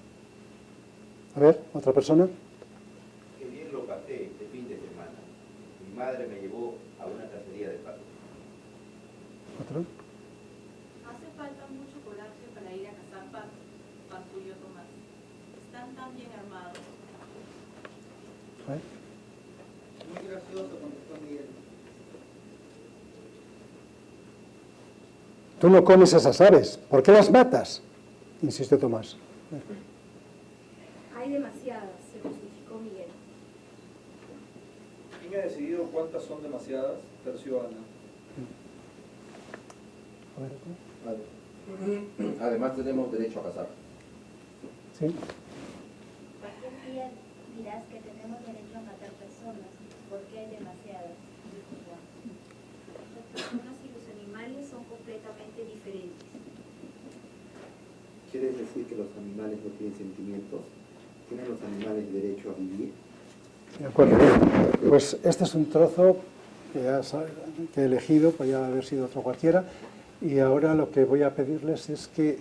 A ver, otra persona. Que bien lo pasé este fin de semana. Mi madre me llevó a una cacería de patos. Otro. Hace falta mucho coraje para ir a cazar patos, farfulló Tomás. Están tan bien armados. A ver. Muy gracioso, contestó Miguel. Tú no comes esas aves, ¿por qué las matas? Insiste Tomás. Hay demasiadas, se justificó Miguel. ¿Quién ha decidido cuántas son demasiadas? Terció Ana. A ver, otro. Además tenemos derecho a cazar. Sí. Cualquier día dirás que tenemos derecho a matar personas, porque hay demasiadas, dijo Juan. Las personas y los animales son completamente diferentes. ¿Quieres decir que los animales no tienen sentimientos? ¿Tienen los animales derecho a vivir? De acuerdo. Pues este es un trozo que he elegido, podría haber sido otro cualquiera, y ahora lo que voy a pedirles es que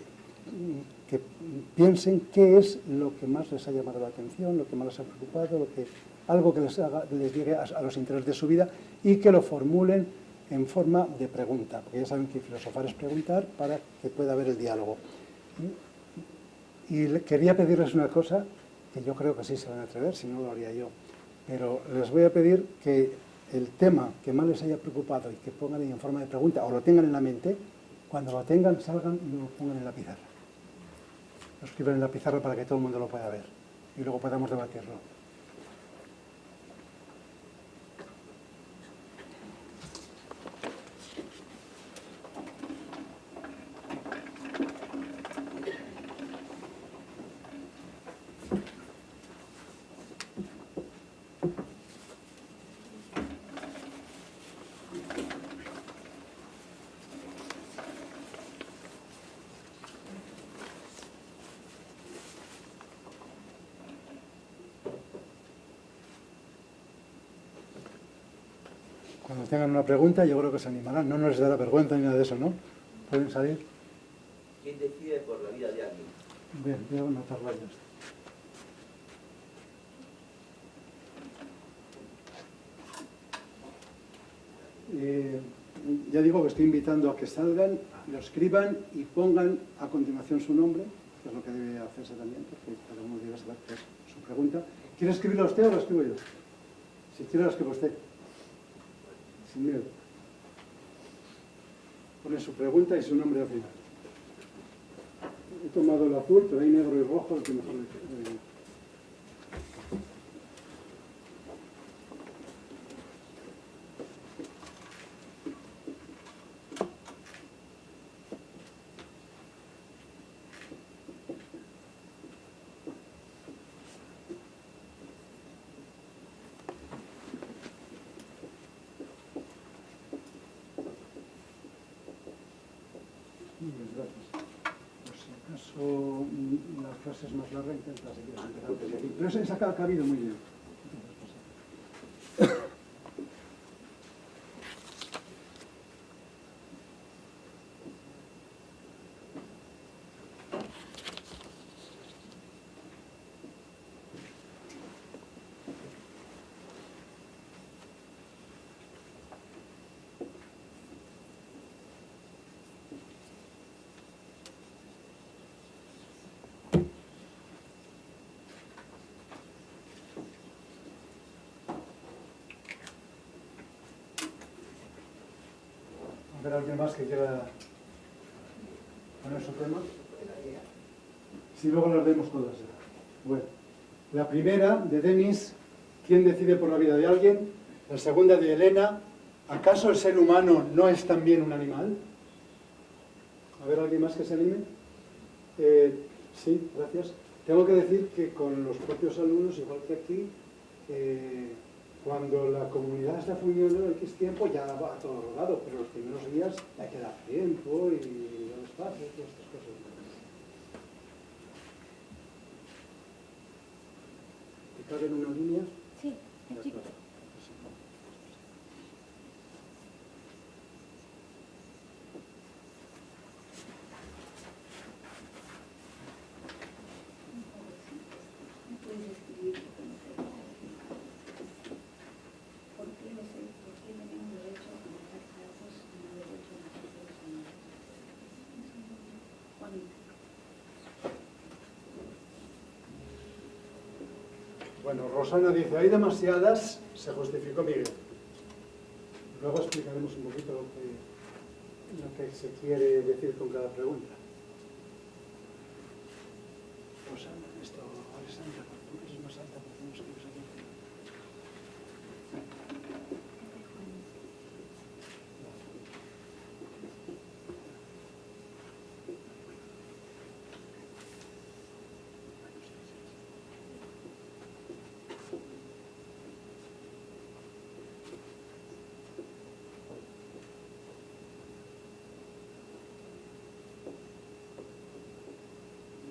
piensen qué es lo que más les ha llamado la atención, lo que más les ha preocupado, algo que les llegue a los intereses de su vida y que lo formulen en forma de pregunta, porque ya saben que filosofar es preguntar para que pueda haber el diálogo. Y quería pedirles una cosa, que yo creo que sí se van a atrever, si no lo haría yo, pero les voy a pedir que el tema que más les haya preocupado y que pongan ahí en forma de pregunta o lo tengan en la mente, cuando lo tengan, salgan y lo pongan en la pizarra. Lo escriban en la pizarra para que todo el mundo lo pueda ver y luego podamos debatirlo. Cuando tengan una pregunta, yo creo que se animarán. No nos dará vergüenza ni nada de eso, ¿no? ¿Pueden salir? ¿Quién decide por la vida de alguien? Bien, voy a anotar varios. Ya digo que estoy invitando a que salgan, lo escriban y pongan a continuación su nombre, que es lo que debe hacerse también, porque cada uno debe saber qué es su pregunta. ¿Quiere escribirlo usted o lo escribo yo? Si quiere, lo escribo usted. Sin miedo. Pone su pregunta y su nombre al final. He tomado el azul, pero hay negro y rojo, el que mejor le quede. Gracias. Por si acaso la frase es más larga, intenta si quieres empezar desde aquí. Pero esa ha cabido muy bien. ¿Habrá alguien más que quiera poner su tema? Si luego las vemos todas. Bueno, la primera de Denis, ¿quién decide por la vida de alguien? La segunda de Elena, ¿acaso el ser humano no es también un animal? ¿A ver alguien más que se anime? Sí, gracias. Tengo que decir que con los propios alumnos, igual que aquí, cuando la comunidad está funcionando en X tiempo ya va todo rodado, pero los primeros días hay que dar tiempo y dar espacio y todas estas cosas. ¿Te cabe en una línea? Sí, es chiquito. Bueno, Rosana dice, hay demasiadas, se justificó Miguel. Luego explicaremos un poquito lo que se quiere decir con cada pregunta. Rosana, esto, Alessandra, tú que eres más alta, ¿por qué no escribes aquí?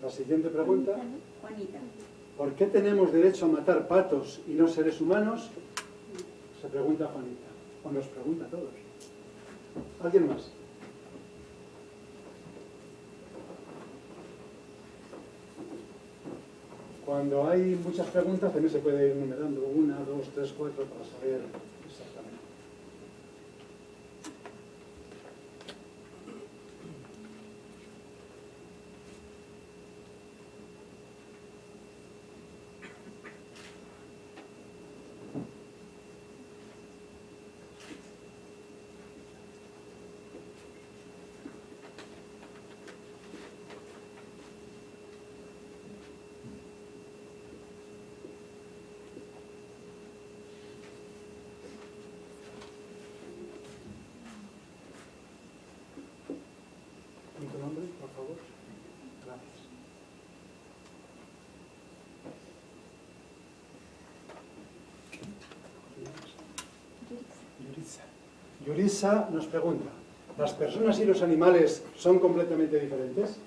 La siguiente pregunta. Juanita. ¿Por qué tenemos derecho a matar patos y no seres humanos? Se pregunta Juanita. O nos pregunta a todos. ¿Alguien más? Cuando hay muchas preguntas también se puede ir numerando 1, 2, 3, 4 para saber exactamente. ¿Y tu nombre, por favor? Gracias. Yurisa nos pregunta, ¿las personas y los animales son completamente diferentes?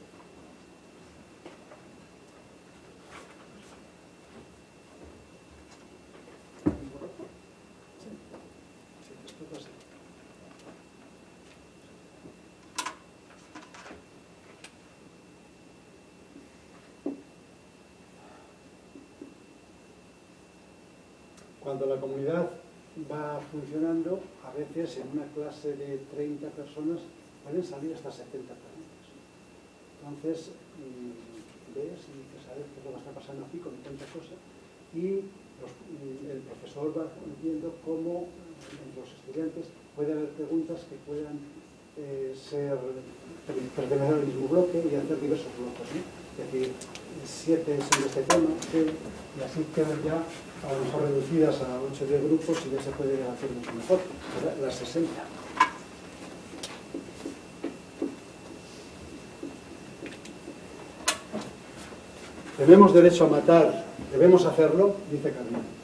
Cuando la comunidad va funcionando, a veces en una clase de 30 personas pueden salir hasta 70 preguntas. Entonces, ves y te sabes qué es lo que está pasando aquí con tanta cosa y el profesor va viendo cómo entre los estudiantes puede haber preguntas que puedan pertenecer al mismo bloque y hacer diversos bloques, ¿no? Es decir, 7 son de este tema, y así quedan ya a lo mejor reducidas a 8 o 10 grupos y ya se puede hacer mucho mejor, las 60. Tenemos derecho a matar, debemos hacerlo, dice Carmen.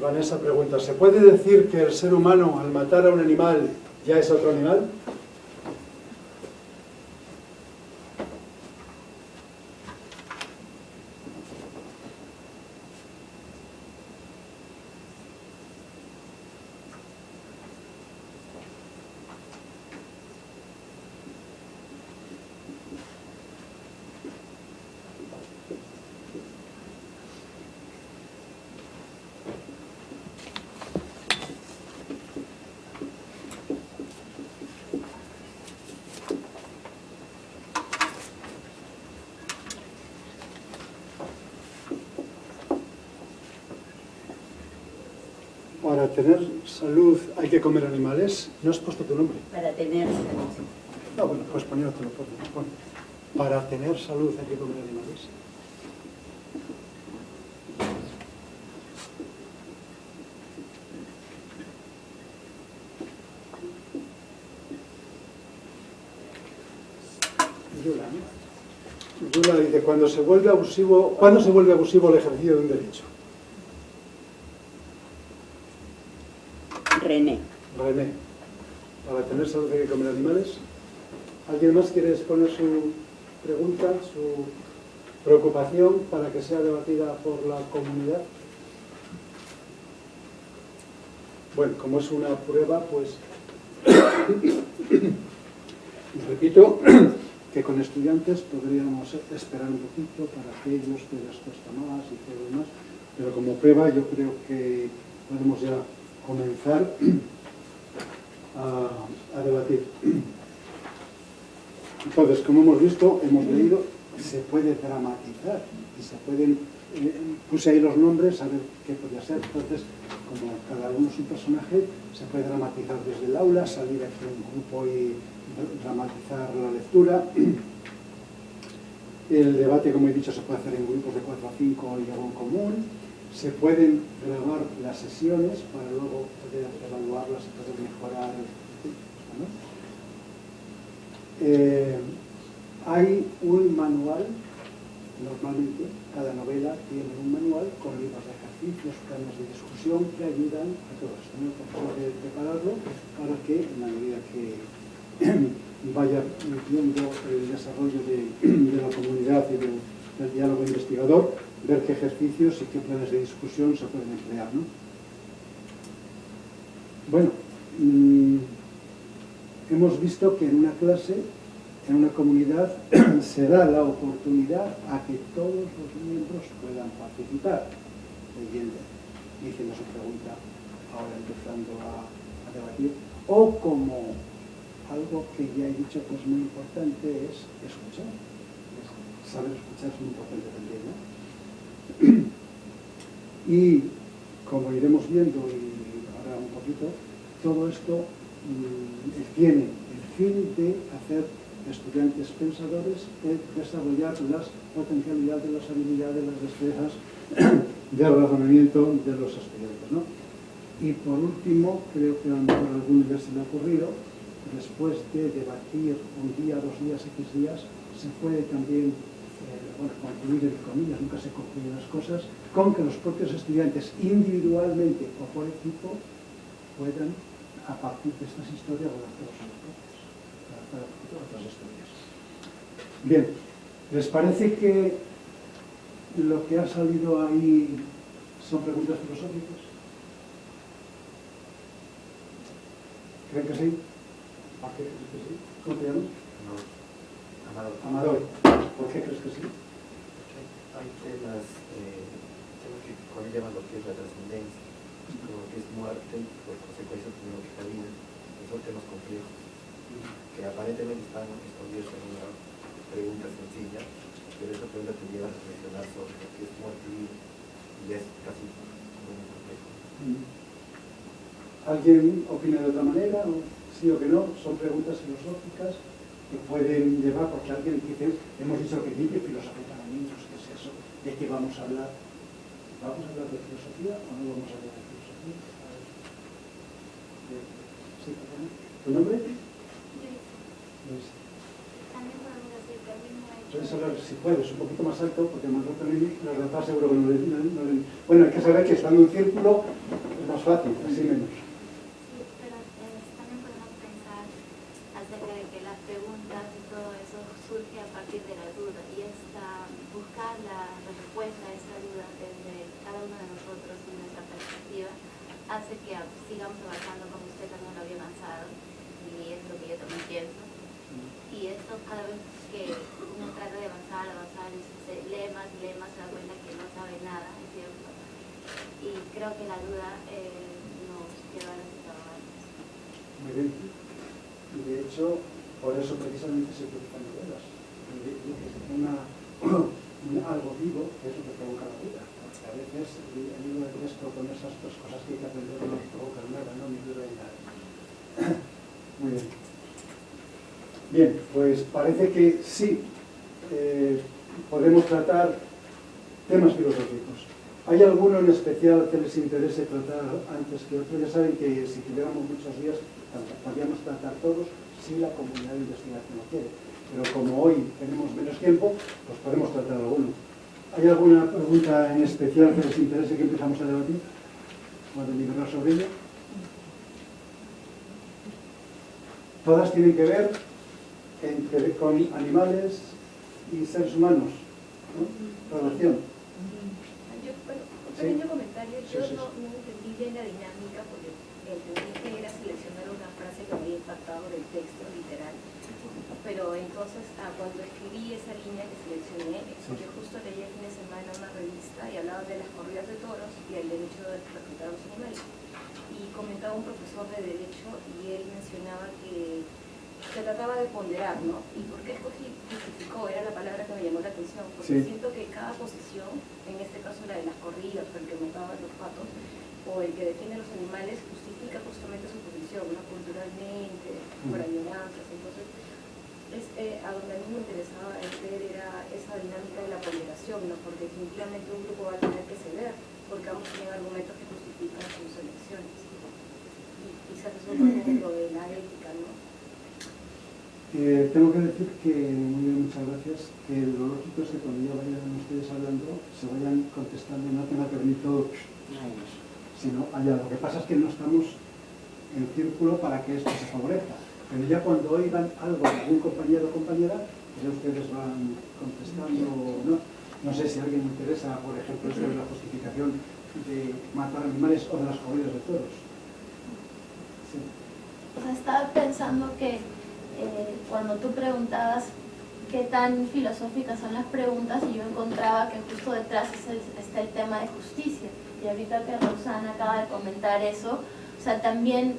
Vanessa pregunta, ¿se puede decir que el ser humano al matar a un animal ya es otro animal? para tener salud hay que comer animales. ¿No has puesto tu nombre? Para tener salud. No, bueno, pues ponértelo. Pon. Para tener salud hay que comer animales. Yula dice, ¿cuándo se vuelve abusivo el ejercicio de un derecho? René. Para tener salud hay que comer animales. ¿Alguien más quiere exponer su pregunta, su preocupación para que sea debatida por la comunidad? Bueno, como es una prueba, pues repito que con estudiantes podríamos esperar un poquito para que ellos les cuesta más y todo lo demás, pero como prueba yo creo que podemos ya comenzar a debatir. Entonces, como hemos visto, hemos leído, se puede dramatizar y se pueden, puse ahí los nombres a ver qué podía ser. Entonces, como cada uno es un personaje, se puede dramatizar desde el aula, salir aquí a un grupo y dramatizar la lectura. El debate, como he dicho, se puede hacer en grupos de 4 a 5 y algo en común. Se pueden grabar las sesiones para luego poder evaluarlas y poder mejorar. ¿No? Hay un manual, normalmente cada novela tiene un manual con libros de ejercicios, planes de discusión que ayudan a todo esto, ¿no? Para prepararlo para que en la medida que vaya viendo el desarrollo de la comunidad y del diálogo investigador, ver qué ejercicios y qué planes de discusión se pueden emplear, ¿no? Bueno, hemos visto que en una clase, en una comunidad, se da la oportunidad a que todos los miembros puedan participar, leyendo, diciendo su pregunta, ahora empezando a debatir, o como algo que ya he dicho que es muy importante es escuchar. Saber escuchar es muy importante también, ¿no? Y como iremos viendo y ahora un poquito, todo esto tiene el fin de hacer estudiantes pensadores, de desarrollar las potencialidades, las habilidades, las destrezas del razonamiento de los estudiantes, ¿no? Y por último, creo que a lo mejor a algún día se me ha ocurrido, después de debatir un día, 2 días, X días, se puede también concluir, entre comillas, nunca se concluyen las cosas, con que los propios estudiantes individualmente o por equipo puedan, a partir de estas historias, redactar sus propios, redactar otras historias. Bien, ¿les parece que lo que ha salido ahí son preguntas filosóficas? ¿Creen que sí? ¿Por qué crees que sí? ¿Cómo te llamas? Amador. ¿Por qué crees que sí? Hay temas que conllevan lo que es la trascendencia, como lo que es muerte, por consecuencia de lo que es la vida, que son temas complejos, que aparentemente están escondidos en una pregunta sencilla, pero esa pregunta te lleva a reflexionar sobre lo que es muerte y vida, y es casi muy complejo. ¿Alguien opina de otra manera? ¿Sí o que no? Son preguntas filosóficas que pueden llevar, porque alguien dice, hemos dicho que dice filosofía para niños, ¿qué es eso? ¿De qué vamos a hablar? ¿Vamos a hablar de filosofía o no vamos a hablar de filosofía? Sí, perdón. ¿Tu nombre? Luis. También podemos decir que el mismo hecho... Puedes hablar, si puedes, un poquito más alto, porque más rato los demás seguro que no le... Bueno, hay que saber que estando en un círculo es más fácil, así menos. Sí, pero también podemos pensar acerca de que las preguntas y todo eso surge a partir de la duda, y buscar la respuesta a esa duda desde cada uno de nosotros y nuestra perspectiva hace que sigamos avanzando como usted también lo había avanzado, y es lo que yo también pienso. Y esto cada vez que uno trata de avanzar, y se lee más, se da cuenta que no sabe nada, es cierto. Y creo que la duda nos lleva a los interrogantes. Muy bien. De hecho, por eso precisamente se publican novelas. Algo vivo, que es lo que provoca la duda. A veces el libro de texto con esas dos cosas que hay que aprender no nos provocan nada, ¿no? Ni duda ni nada. Muy bien. Bien, pues parece que sí podemos tratar temas filosóficos. ¿Hay alguno en especial que les interese tratar antes que otro? Ya saben que si tuviéramos muchos días podríamos tratar todos si la comunidad de investigación lo quiere. Pero como hoy tenemos menos tiempo, pues podemos tratar alguno. ¿Hay alguna pregunta en especial que les interese que empezamos a debatir? ¿O a deliberar sobre ello? Todas tienen que ver con animales y seres humanos, ¿no? Relación. Un pequeño comentario. Yo no entendí bien la dinámica porque entendí que era seleccionar una frase que me había impactado del texto literal. Pero entonces, cuando escribí esa línea que seleccioné, porque justo leí el fin de semana una revista y hablaban de las corridas de toros y el derecho de respetar a los animales. Y comentaba un profesor de Derecho y él mencionaba que se trataba de ponderar, ¿no? ¿Y por qué justificó? Era la palabra que me llamó la atención, porque siento que cada posición, en este caso la de las corridas, o el que montaba los patos, o el que defiende a los animales, justifica justamente su posición, ¿no? Culturalmente, por añoranzas. Entonces, a donde a mí me interesaba ver era esa dinámica de la ponderación, ¿no? Porque definitivamente un grupo va a tener que ceder, porque ambos tienen argumentos que justifican sus elecciones. Y quizás eso es un poco lo de la ética, ¿no? Tengo que decir que, muy bien, muchas gracias, que lo lógico es que cuando ya vayan ustedes hablando, se vayan contestando, no tenga que venir todo, sino allá. Lo que pasa es que no estamos en círculo para que esto se favorezca. Pero ya cuando oigan algo de algún compañero o compañera, pues ya ustedes van contestando, ¿no? No sé si a alguien le interesa, por ejemplo, esto de la justificación de matar animales o de las corridas de toros. Sí. O sea, estaba pensando que cuando tú preguntabas qué tan filosóficas son las preguntas, y yo encontraba que justo detrás está el tema de justicia. Y ahorita que Rosana acaba de comentar eso, o sea, también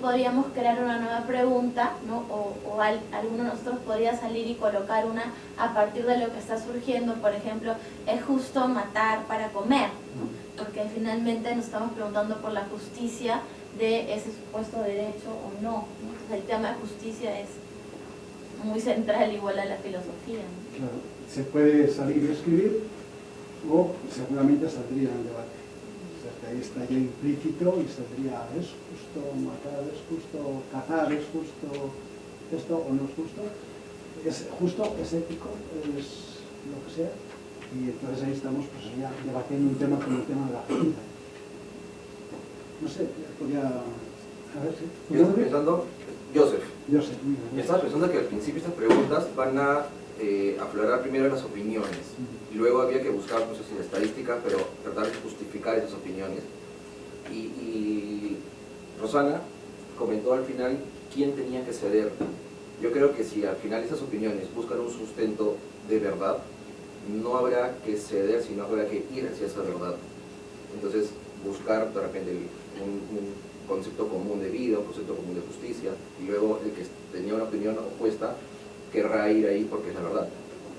podríamos crear una nueva pregunta, ¿no? O alguno de nosotros podría salir y colocar una a partir de lo que está surgiendo. Por ejemplo, ¿es justo matar para comer? ¿No? Porque finalmente nos estamos preguntando por la justicia de ese supuesto derecho o no. Entonces, el tema de justicia es muy central igual a la filosofía, ¿no? Claro, se puede salir y escribir o seguramente saldría en el debate. O sea, que ahí está ya implícito y saldría, ¿es justo matar? ¿Es justo cazar? ¿Es justo esto o no es justo? ¿Es justo? ¿Es ético? ¿Es lo que sea? Y entonces ahí estamos pues ya debatiendo un tema como el tema de la justicia. No sé, podría... A ver si... Yo estoy pensando, Joseph. Estaba pensando que al principio estas preguntas van a aflorar primero las opiniones y luego había que buscar, no sé si la estadística, pero tratar de justificar esas opiniones. Y Rosana comentó al final quién tenía que ceder. Yo creo que si al final esas opiniones buscan un sustento de verdad, no habrá que ceder, sino habrá que ir hacia esa verdad. Entonces, buscar de repente un concepto común de vida, un concepto común de justicia, y luego el que tenía una opinión opuesta querrá ir ahí porque es la verdad.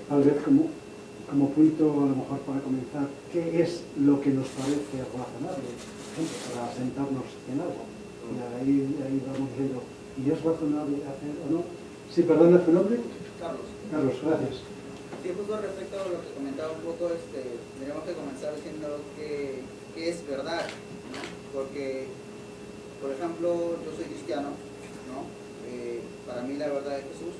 Tal vez como punto, a lo mejor para comenzar, ¿qué es lo que nos parece razonable? Por ejemplo, para sentarnos en algo. Y ahí vamos diciendo, ¿y es razonable hacer o no? Sí, perdona, ¿tu nombre? Carlos. Carlos, gracias. Sí, justo respecto a lo que comentaba un poco, tenemos que comenzar diciendo que es verdad, ¿no? Porque, por ejemplo, yo soy cristiano, ¿no? Para mí la verdad es Jesús,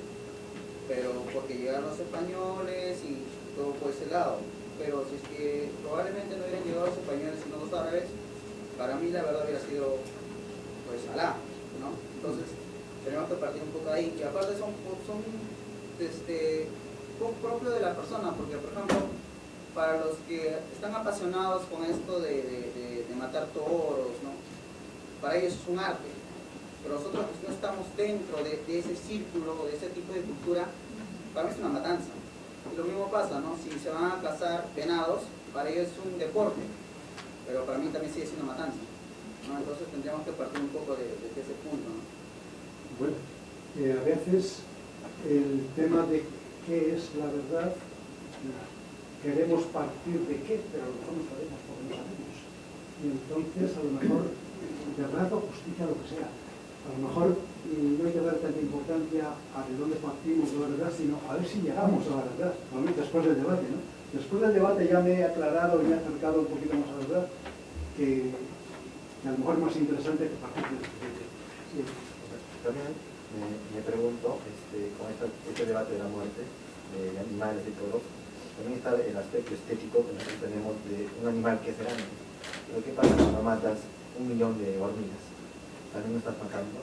pero porque llegaron los españoles y todo por ese lado. Pero si es que probablemente no hubieran llegado los españoles sino los árabes, para mí la verdad hubiera sido, pues, Alá, ¿no? Entonces, tenemos que partir un poco ahí. Y aparte son poco propio de la persona, porque, por ejemplo, para los que están apasionados con esto de matar toros, ¿no? Para ellos es un arte. Pero nosotros pues, no estamos dentro de ese círculo, de ese tipo de cultura, para mí es una matanza. Y lo mismo pasa, ¿no? Si se van a cazar venados, para ellos es un deporte, pero para mí también sigue siendo una matanza, ¿no? Entonces tendríamos que partir un poco de ese punto, ¿no? Bueno, a veces el tema de qué es la verdad queremos partir de qué, pero a lo mejor no sabemos porque no sabemos. Y entonces, a lo mejor, verdad o justicia, lo que sea. A lo mejor no hay que dar tanta importancia a de dónde partimos de la verdad, sino a ver si llegamos a la verdad, después del debate, ¿no? Después del debate ya me he aclarado y me he acercado un poquito más a la verdad, que a lo mejor es más interesante que partir del debate. Sí. También me pregunto, con este debate de la muerte, de animales y todo, también está el aspecto estético que nosotros tenemos de un animal que es grande. Pero ¿qué pasa cuando matas 1 millón de hormigas? ¿También no estás matando?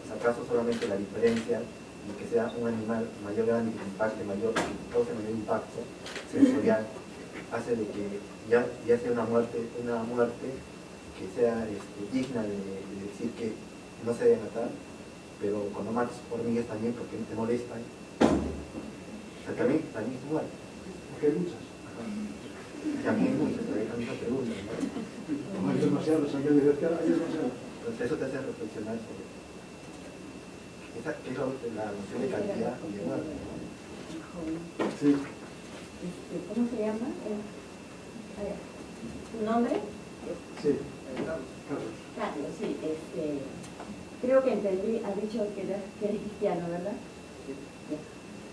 ¿Es acaso solamente la diferencia de que sea un animal mayor grande que impacte mayor, que cause mayor impacto sensorial, hace de que ya sea una muerte que sea digna de decir que no se debe matar, pero cuando matas hormigas también porque te molestan, o sea, también es muerte? Porque hay muchas. También hay muchas, pero hay muchas preguntas, ¿no? Hay demasiadas, hay que decir que hay demasiadas. Entonces eso te hace reflexionar sobre qué es la noción de cantidad y de muerte, ¿no? Sí. ¿Cómo se llama? ¿Tu nombre? Sí. Carlos. Carlos, sí. Creo que entendí, has dicho que eres cristiano, ¿verdad? Sí.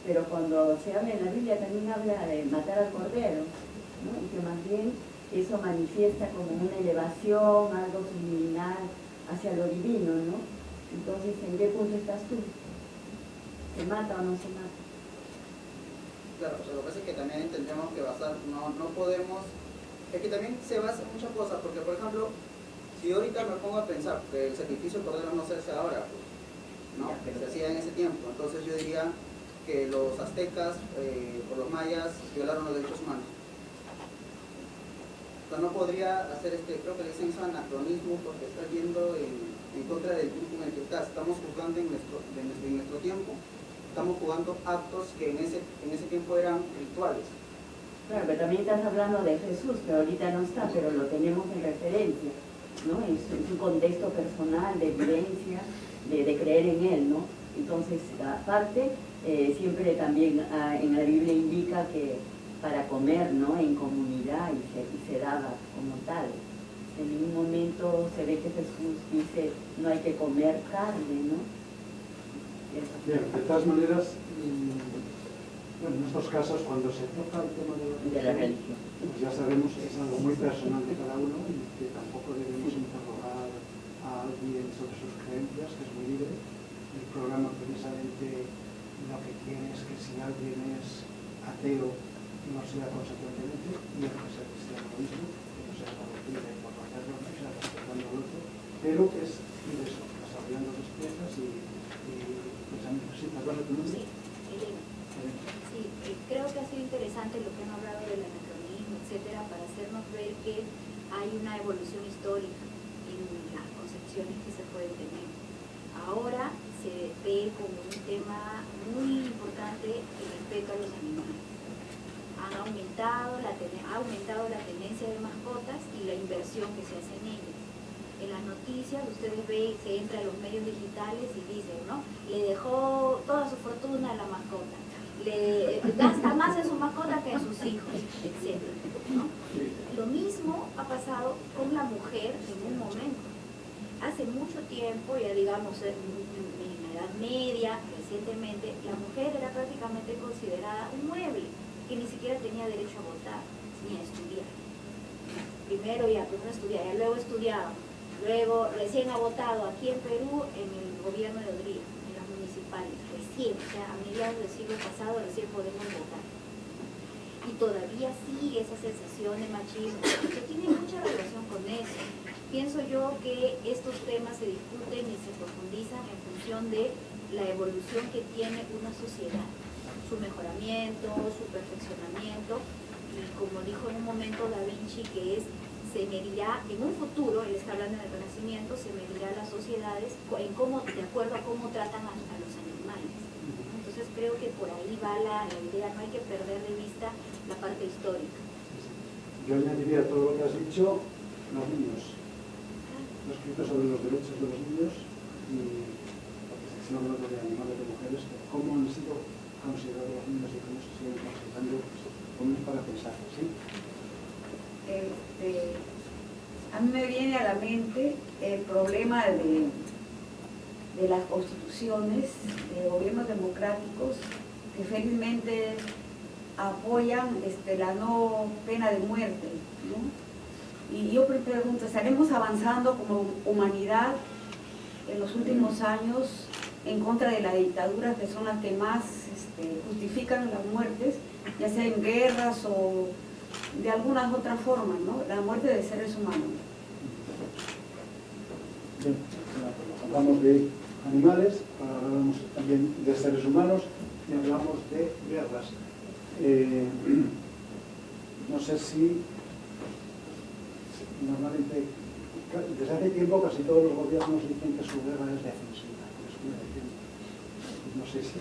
Pero cuando se habla en la Biblia también habla de matar al cordero, ¿no? Y que más bien eso manifiesta como una elevación, algo subliminal hacia lo divino, ¿no? Entonces, ¿en qué punto estás tú? ¿Se mata o no se mata? Claro, lo que pasa es que también tendríamos que basar, no podemos, es que también se basa en muchas cosas, porque por ejemplo, si ahorita me pongo a pensar que el sacrificio de cordero no se hace ahora, pues, ¿no? Que se hacía en ese tiempo, entonces yo diría que los aztecas o los mayas violaron los derechos humanos. O sea, no podría hacer creo que le dicen eso anacronismo porque está yendo en contra del grupo en el que está. Estamos juzgando en nuestro tiempo, estamos jugando actos que en ese tiempo eran rituales. Claro, pero también estás hablando de Jesús, que ahorita no está, pero lo tenemos en referencia, ¿no? Es un contexto personal, de vivencia, de creer en Él, ¿no? Entonces, aparte, siempre también en la Biblia indica que para comer, ¿no? En comunidad y se daba como tal. En ningún momento se ve que Jesús dice no hay que comer carne, ¿no? Bien, de todas maneras, bueno, en estos casos cuando se toca el tema de la religión, pues ya sabemos que es algo muy personal de cada uno y que tampoco debemos interrogar a alguien sobre sus creencias, que es muy libre. El programa precisamente lo que quiere es que si alguien es ateo no sea consecuentemente, y el que sea cristiano lo mismo, que no sea corrompido por hacerlo, no sea respetando al otro, pero que es eso, desarrollando sus piezas y pensando, sí, perdón, tu nombre. Sí, Elena. Sí, creo que ha sido interesante lo que han hablado del anacronismo, etcétera, para hacernos ver que hay una evolución histórica en las concepciones que se pueden tener. Ahora se ve como un tema muy importante el respeto a los animales. Ha aumentado la tenencia de mascotas y la inversión que se hace en ellas. En las noticias ustedes ven, se entra en los medios digitales y dicen, ¿no? Le dejó toda su fortuna a la mascota, le gasta más en su mascota que en sus hijos, etc., ¿no? Lo mismo ha pasado con la mujer en un momento. Hace mucho tiempo, ya digamos en la Edad Media, recientemente, la mujer era prácticamente considerada un mueble, que ni siquiera tenía derecho a votar ni a estudiar. Primero estudiaba, luego estudiaba, luego recién ha votado aquí en Perú en el gobierno de Odría, en las municipales, recién, o sea, a mediados del siglo pasado recién podemos votar. Y todavía sigue esa sensación de machismo, que tiene mucha relación con eso. Pienso yo que estos temas se discuten y se profundizan en función de la evolución que tiene una sociedad, su mejoramiento, su perfeccionamiento, y como dijo en un momento Da Vinci, que se medirá en un futuro, él está hablando del Renacimiento, se medirá las sociedades de acuerdo a cómo tratan a los animales. Entonces creo que por ahí va la idea, no hay que perder de vista la parte histórica. Yo añadiría todo lo que has dicho, los niños. Lo escrito sobre los derechos de los niños y porque se están hablando de animales, de mujeres, cómo han sido considerados los niños y cómo se siguen considerando poner para pensar, ¿sí? A mí me viene a la mente el problema de las constituciones de gobiernos democráticos que felizmente apoyan la no pena de muerte, ¿no? Y yo me pregunto, ¿estaremos avanzando como humanidad en los últimos años en contra de la dictadura, que son las que más justifican las muertes, ya sea en guerras o de algunas otras formas, ¿no? La muerte de seres humanos? Bien, hablamos de animales, ahora hablamos también de seres humanos y hablamos de guerras. No sé si normalmente, desde hace tiempo casi todos los gobiernos dicen que su guerra es defensiva. No sé si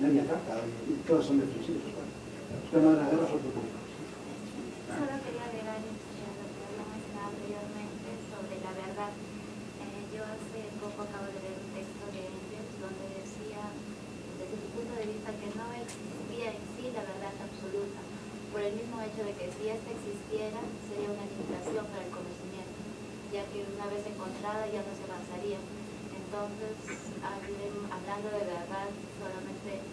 nadie ataca, y todas son defensivas. Bueno, el tema de la guerra es otro punto. Solo quería agregar lo que había mencionado anteriormente sobre la verdad. Yo hace poco acabo de leer un texto de Engels donde decía, desde su punto de vista, que no existía en sí la verdad absoluta, por el mismo hecho de que si ésta existiera sería una limitación para el conocimiento, ya que una vez encontrada ya no se avanzaría. Entonces, hablando de verdad, solamente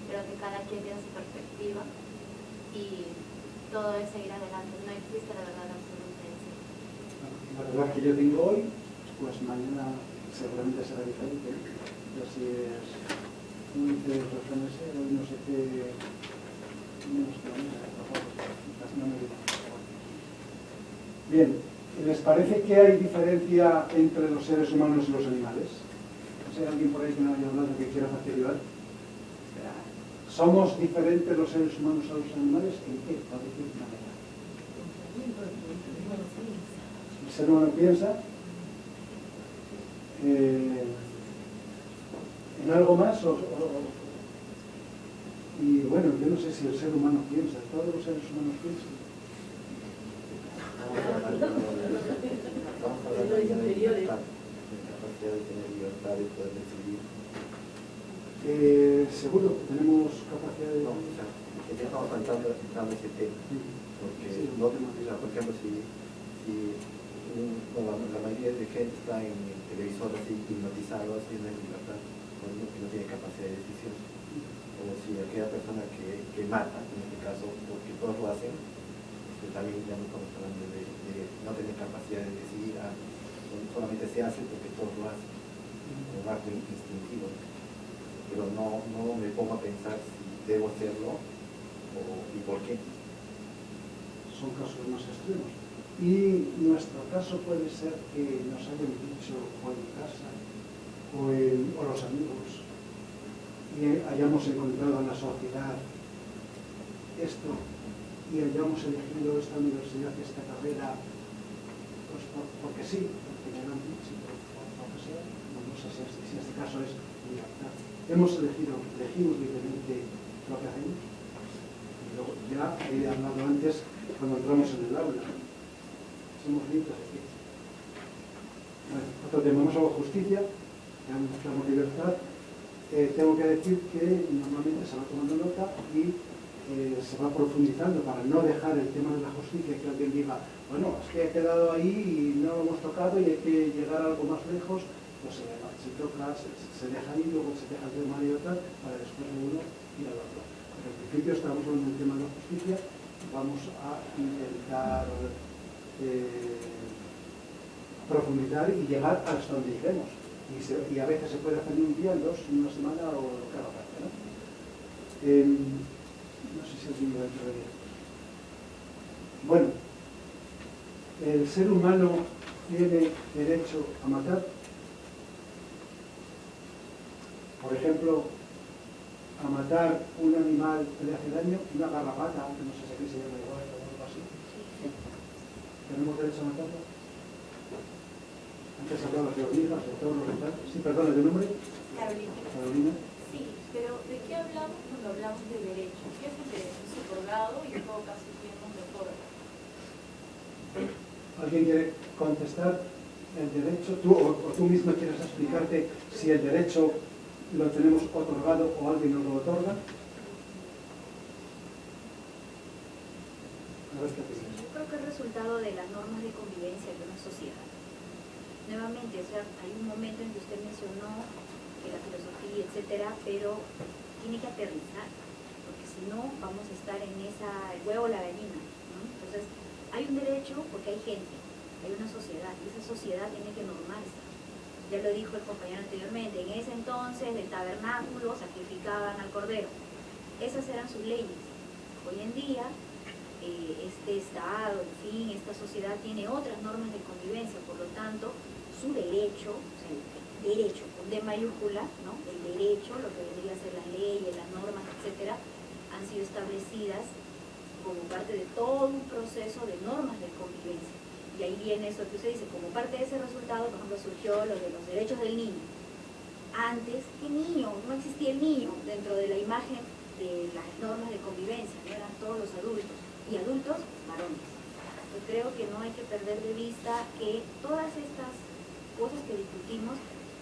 creo que cada quien tiene su perspectiva y todo es seguir adelante, no existe la verdad absoluta en sí. La verdad que yo tengo hoy, pues mañana seguramente será diferente. Y así es, no dice refranes, hoy no sé qué, Bien, ¿les parece que hay diferencia entre los seres humanos y los animales? ¿No sé, alguien por ahí que no haya hablado que quiera participar? ¿Somos diferentes los seres humanos a los animales? ¿En qué? Por decir una manera. ¿El ser humano piensa? ¿En algo más? Y bueno, yo no sé si el ser humano piensa. ¿Todos los seres humanos piensan? Estamos hablando de libertad, de capacidad de tener libertad de poder decidir. Seguro que tenemos capacidad de... No, o sea, que ya estamos entrando ese tema. Porque, sí, no, por ejemplo, si la mayoría de gente está en el televisor así hipnotizado, así no hay libertad, que no tiene capacidad de decisión. O si aquella persona que mata, en este caso, porque todos lo hacen, también ya no estamos hablando de no tener capacidad de decidir, solamente se hace porque todos lo hacen, un acto instintivo. Pero no me pongo a pensar si debo hacerlo y por qué. Son casos más extremos. Y nuestro caso puede ser que nos hayan dicho o en casa o los amigos y hayamos encontrado en la sociedad esto y hayamos elegido esta universidad, esta carrera, pues porque sí, porque me lo han dicho, por que sea. No sé si este caso es libertad. Elegimos libremente lo que hacemos. Y luego, ya he hablado antes cuando entramos en el aula. Somos libres de qué. Bueno, otro tema, vamos a la justicia, ya mostramos libertad. Tengo que decir que normalmente se va tomando nota y se va profundizando para no dejar el tema de la justicia, que alguien diga, bueno, es que he quedado ahí y no lo hemos tocado y hay que llegar a algo más lejos, pues se toca, se deja ahí, luego se deja el tema de libertad para después de uno ir al otro. Pero en principio estamos hablando del tema de la justicia, vamos a intentar profundizar y llegar hasta donde lleguemos. Y a veces se puede hacer en un día, en dos, en una semana o lo que haga falta, ¿no? No sé si alguien va a intervenir. Bueno, ¿el ser humano tiene derecho a matar? Por ejemplo, a matar un animal que le hace daño, una garrapata, aunque no sé si aquí se llama igual o algo así. ¿Tenemos derecho a matarlo? Antes hablabas de hormigas, de toros, de tal. Sí, perdona, ¿de nombre? Carolina. Carolina. Sí, pero ¿de qué hablamos cuando hablamos de derecho? ¿Qué es el derecho? ¿Es otorgado? Y en todo caso, ¿quién nos lo otorga? ¿Alguien quiere contestar el derecho? ¿Tú o tú misma quieres explicarte si el derecho lo tenemos otorgado o alguien nos lo otorga? A ver qué piensas. Yo creo que es resultado de las normas de convivencia de una sociedad. Nuevamente, o sea, hay un momento en que usted mencionó que la filosofía, etcétera, pero tiene que aterrizar, porque si no vamos a estar en esa, el huevo o la gallina, ¿no? Entonces, hay un derecho porque hay gente, hay una sociedad, y esa sociedad tiene que normarse. Ya lo dijo el compañero anteriormente, en ese entonces del tabernáculo sacrificaban al cordero. Esas eran sus leyes. Hoy en día, este Estado, en fin, esta sociedad tiene otras normas de convivencia, por lo tanto, su derecho, o sea, el derecho con D mayúscula, ¿no? El derecho, lo que vendría a ser las leyes, las normas, etcétera, han sido establecidas como parte de todo un proceso de normas de convivencia. Y ahí viene eso que usted dice, como parte de ese resultado, por ejemplo, surgió lo de los derechos del niño. Antes, ¿qué niño? No existía el niño dentro de la imagen de las normas de convivencia, no eran todos los adultos, y adultos varones. Yo creo que no hay que perder de vista que todas estas cosas que discutimos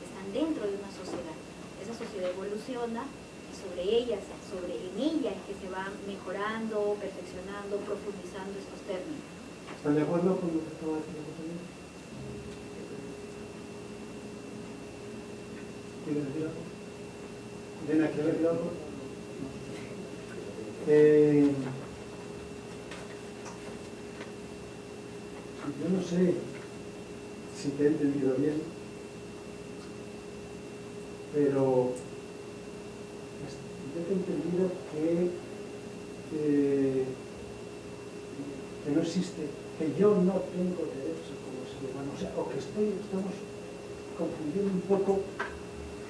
están dentro de una sociedad. Esa sociedad evoluciona y en ella es que se va mejorando, perfeccionando, profundizando estos términos. ¿Están de acuerdo con lo que estaba diciendo también? ¿Quieres decir algo? ¿Elena, ¿quieres decir algo? Yo no sé si te he entendido bien, pero yo te he entendido que no existe, que yo no tengo derecho como ser humano, o sea, o que estamos confundiendo un poco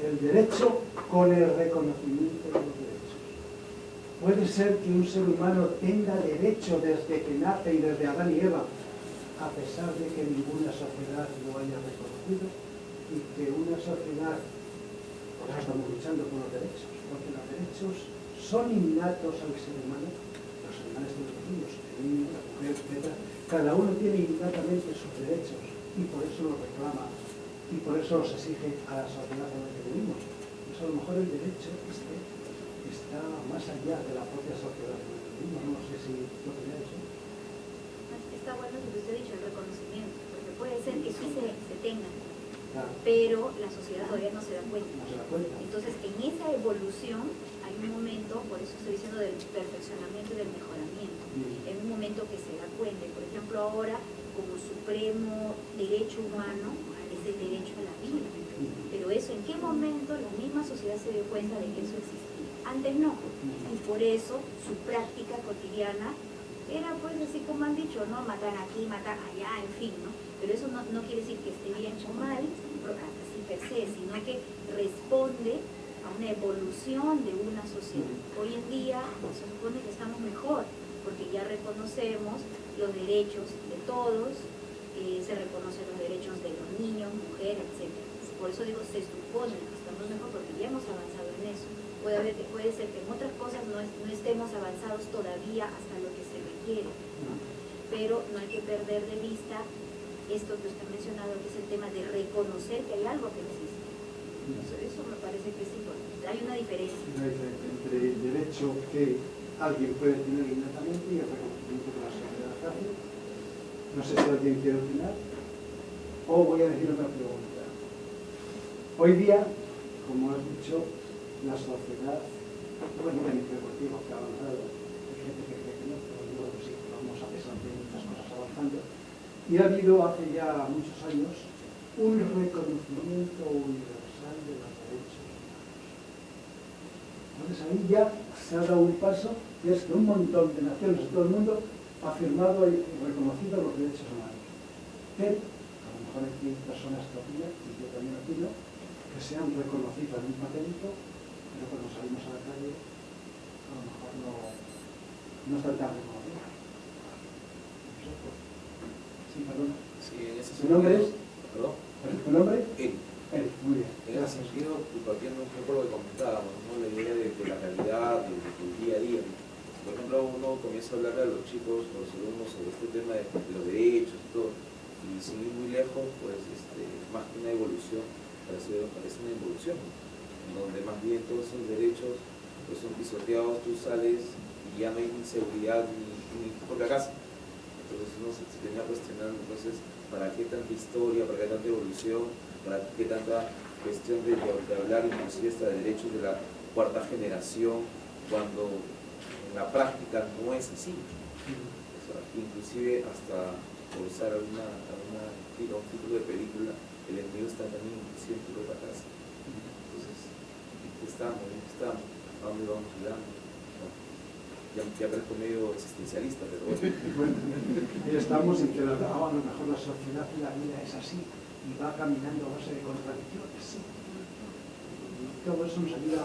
el derecho con el reconocimiento de los derechos. Puede ser que un ser humano tenga derecho desde que nace y desde Adán y Eva, a pesar de que ninguna sociedad lo haya reconocido, y que una sociedad, por eso estamos luchando por los derechos, porque los derechos son innatos al ser humano, los animales tienen los niños, el niño, la mujer, etc. Cada uno tiene innatamente sus derechos y por eso los reclama y por eso los exige a la sociedad en la que vivimos. Pues a lo mejor el derecho está más allá de la propia sociedad en la que vivimos, no sé si lo que eso. Está bueno lo que usted ha dicho, el reconocimiento, porque puede ser que sí se tenga, claro, pero la sociedad todavía no se da cuenta. No se da cuenta. Entonces, en esa evolución hay un momento, por eso estoy diciendo del perfeccionamiento y del mejoramiento, en un momento que se da cuenta. Por ejemplo, ahora, como supremo derecho humano, es el derecho a la vida. Pero eso, ¿en qué momento la misma sociedad se dio cuenta de que eso existía? Antes no. Y por eso su práctica cotidiana era, pues, así como han dicho, ¿no? Matar aquí, matar allá, en fin, ¿no? Pero eso no quiere decir que esté bien o mal, así per se, sino que responde a una evolución de una sociedad. Hoy en día se supone que estamos mejor, porque ya reconocemos los derechos de todos, se reconocen los derechos de los niños, mujeres, etc. Por eso digo, se supone que estamos mejor porque ya hemos avanzado en eso. Puede ser que en otras cosas no estemos avanzados todavía hasta lo que se requiere, ¿no? Pero no hay que perder de vista esto que usted ha mencionado, que es el tema de reconocer que hay algo que existe. Entonces, eso me parece que sí, hay una diferencia. Una diferencia entre el derecho que alguien puede tener innatamente y el reconocimiento que la sociedad hace. No sé si alguien quiere opinar. O voy a decir otra pregunta. Hoy día, como has dicho, la sociedad, bueno, en el deportivo que ha avanzado, hay gente que cree que no, pero bueno, sí, vamos a pesar de muchas cosas avanzando. Y ha habido hace ya muchos años un reconocimiento universal de los derechos humanos. Entonces ahí ya se ha dado un paso, y es que un montón de naciones de todo el mundo ha firmado y reconocido los derechos humanos. Pero, a lo mejor aquí hay personas que opinan, y yo también opino, que sean reconocidos en un papelito, pero cuando salimos a la calle, a lo mejor no están tan reconocidos. Sí, perdón. Sí, en ese ¿Tu nombre es? ¿Perdón? ¿Tu nombre? Eric. Eric, muy bien. En ese sentido, partiendo un poco lo que comentábamos, ¿no? La idea de la realidad, del día a día. Por ejemplo, uno comienza a hablar a los chicos, los alumnos, sobre este tema de los derechos y todo, y sin ir muy lejos, pues más que una evolución, parece una evolución, en donde más bien todos esos derechos pues, son pisoteados, tú sales y ya no hay ni seguridad ni tu propia casa. Entonces uno se venía cuestionando, entonces, ¿para qué tanta historia, para qué tanta evolución, para qué tanta cuestión de hablar inclusive hasta de derechos de la cuarta generación, cuando en la práctica no es así? O sea, inclusive hasta por usar un título de película, el enemigo está también inclusive en tu propia casa. Entonces, estamos, ¿a dónde vamos llegando? Ya parezco medio existencialista, pero bueno. Ahí estamos en que a lo mejor la sociedad y la vida es así y va caminando a base de contradicciones, sí. Y todo eso nos ayuda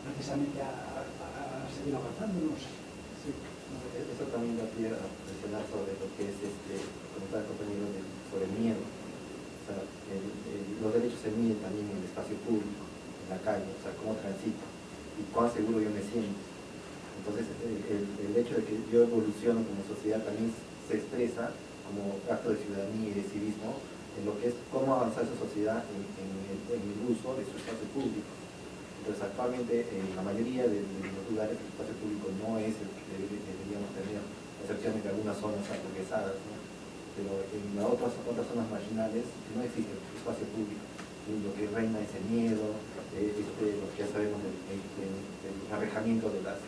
precisamente a seguir avanzando, no sé. Sí. Eso también da pie a reflexionar sobre lo que es, como está el compañero, sobre el miedo. O sea, los derechos se miden también en el espacio público, en la calle, o sea, cómo transito y cuán seguro yo me siento. Entonces, el hecho de que yo evoluciono como sociedad también se expresa como acto de ciudadanía y de civismo en lo que es cómo avanzar esa sociedad en el uso de su espacio público. Entonces, actualmente, en la mayoría de los lugares, el espacio público no es el que deberíamos tener, a excepción de algunas zonas aburguesadas, ¿no? Pero en las otras zonas marginales no existe el espacio público. Y lo que reina es el miedo, lo que ya sabemos, el arrejamiento de las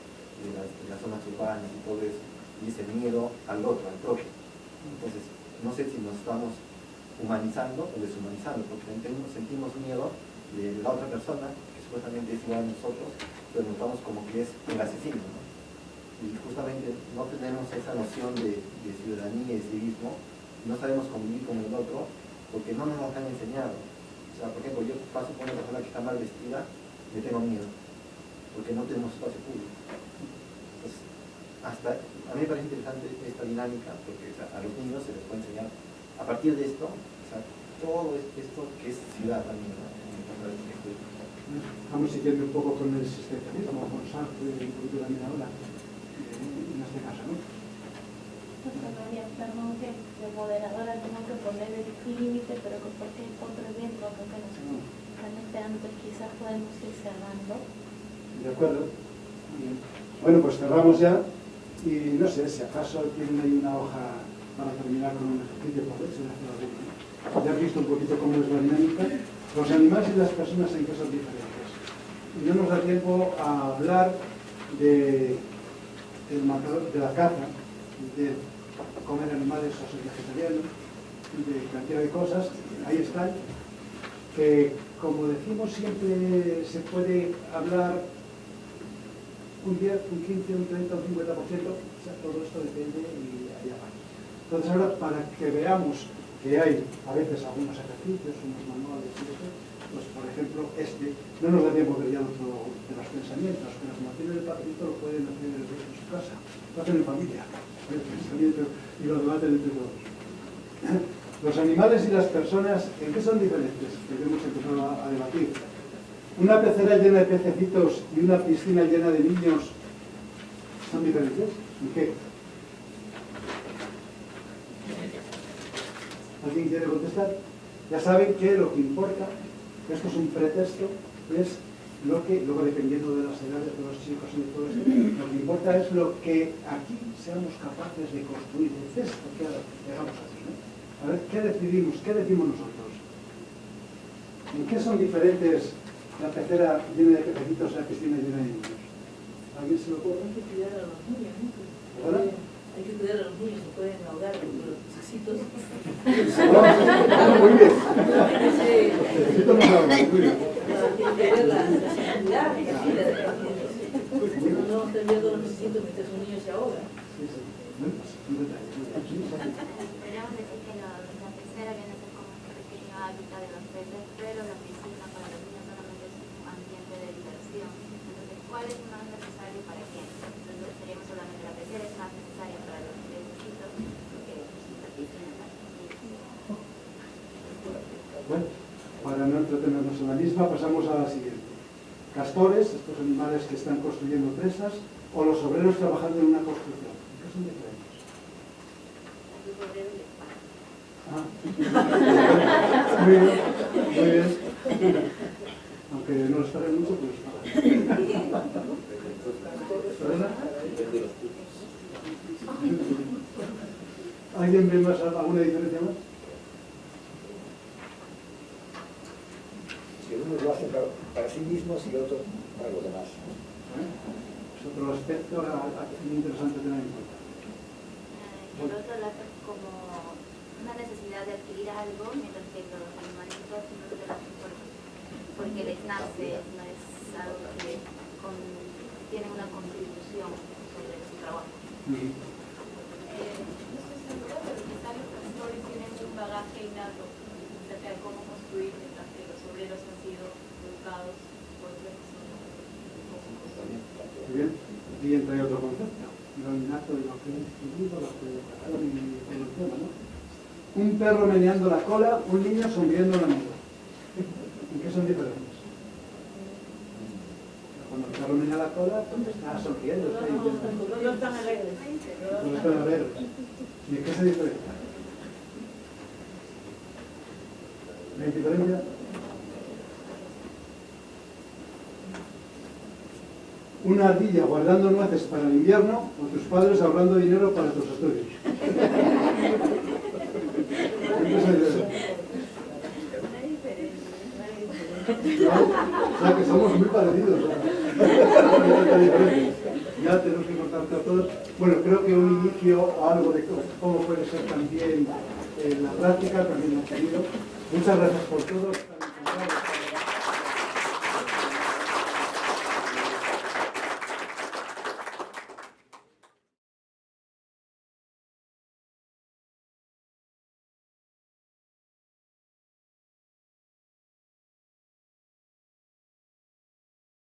zonas urbanas y todo eso, y ese miedo al otro, al propio. Entonces, no sé si nos estamos humanizando o deshumanizando, porque sentimos miedo de la otra persona, que supuestamente es igual a nosotros, pero notamos como que es el asesino, ¿no? Y justamente no tenemos esa noción de ciudadanía y civismo, no sabemos convivir con el otro, porque no nos han enseñado. O sea, por ejemplo, yo paso por una persona que está mal vestida, le tengo miedo, porque no tenemos espacio público. Entonces, a mí me parece interesante esta dinámica, porque o sea, a los niños se les puede enseñar, a partir de esto, o sea, todo esto que es ciudad también, ¿no? Vamos siguiendo un poco con el existencialismo, con Sartre y cultura ahora, en este caso, ¿no? Perdón, que de moderadora tengo que poner el límite, pero porque hay otro evento que nos están esperando, pues quizás podemos ir cerrando. De acuerdo. Bien. Bueno, pues cerramos ya y no sé, si acaso tienen ahí una hoja para terminar con un ejercicio, por eso ya has visto un poquito cómo es la dinámica. Los animales y las personas en cosas diferentes. Y no nos da tiempo a hablar de la caza, de comer animales o ser vegetariano, de cantidad de cosas, ahí están, que como decimos siempre se puede hablar un 10, un 15, un 30, un 50%, o sea, todo esto depende y allá va. Entonces ahora, para que veamos que hay a veces algunos ejercicios, unos manuales y eso, pues por ejemplo no nos da tiempo ver ya otro de los pensamientos, pero como tienen el papelito lo pueden hacer en su casa, lo hacen en familia, el pensamiento y lo debaten entre todos. Los animales y las personas, ¿en qué son diferentes? Que hemos empezado a debatir. Una pecera llena de pececitos y una piscina llena de niños, ¿son diferentes? ¿En qué? ¿Alguien quiere contestar? Ya saben que lo que importa, esto es un pretexto, es lo que, luego dependiendo de las edades de los chicos y de todo esto, lo que importa es lo que aquí seamos capaces de construir, es esto que dejamos aquí, ¿no? A ver, ¿qué decidimos? ¿Qué decimos nosotros? ¿En qué son diferentes la pecera llena de pececitos y la piscina llena de niños? ¿Alguien se lo puede? Hay que cuidar a los niños, ¿no? ¿Hola? Hay que cuidar a los niños, se pueden ahogar con los pececitos. Muy bien. Pececitos no se ahogan, muy bien. No tendría todos los pececitos mientras un niño se ahoga. Podríamos decir que la pecera viene a ser como este pequeño hábitat de los peces, pero la piscina para los niños solamente es un ambiente de diversión. Entonces, ¿cuál es más necesario para quién? Entonces, seríamos solamente la pecera es más necesaria para los pececitos que la piscina para los niños. Bueno, para no entretenernos en la misma, pasamos a la siguiente. Castores, estos animales que están construyendo presas, o los obreros trabajando en una construcción. ¿Qué son diferentes? Muy bien, muy bien. Aunque no les paguen mucho, pues ¿Perdona? ¿Alguien ve más alguna diferencia más? Si unos lo hacen para sí mismos y otros para los demás. Es otro aspecto muy interesante tener en cuenta. Y el otro lo hace como una necesidad de adquirir algo, mientras que los animalitos no se lo hacen porque les nace, no es algo que tiene una contribución sobre su trabajo. No estoy segura, pero quizá los pastores tienen un bagaje innato acerca de cómo construir, mientras que los obreros han sido educados por otras personas. Muy bien. Y entra otro concepto. Lo innato y lo que es distinguido, la educación y el tema, ¿no? Un perro meneando la cola, un niño sonriendo en la mano. ¿En qué son diferentes? Cuando el perro menea la cola, está sonriendo, está intentando. No están alegres. No están alegres. ¿Y en qué se diferencia? ¿La diferencia? Una ardilla guardando nueces para el invierno o tus padres ahorrando dinero para tus estudios. O sea que somos muy parecidos. Ya tenemos que contarte a todos. Bueno, creo que un inicio o algo de cómo puede ser también la práctica, también lo he tenido. Muchas gracias por todo.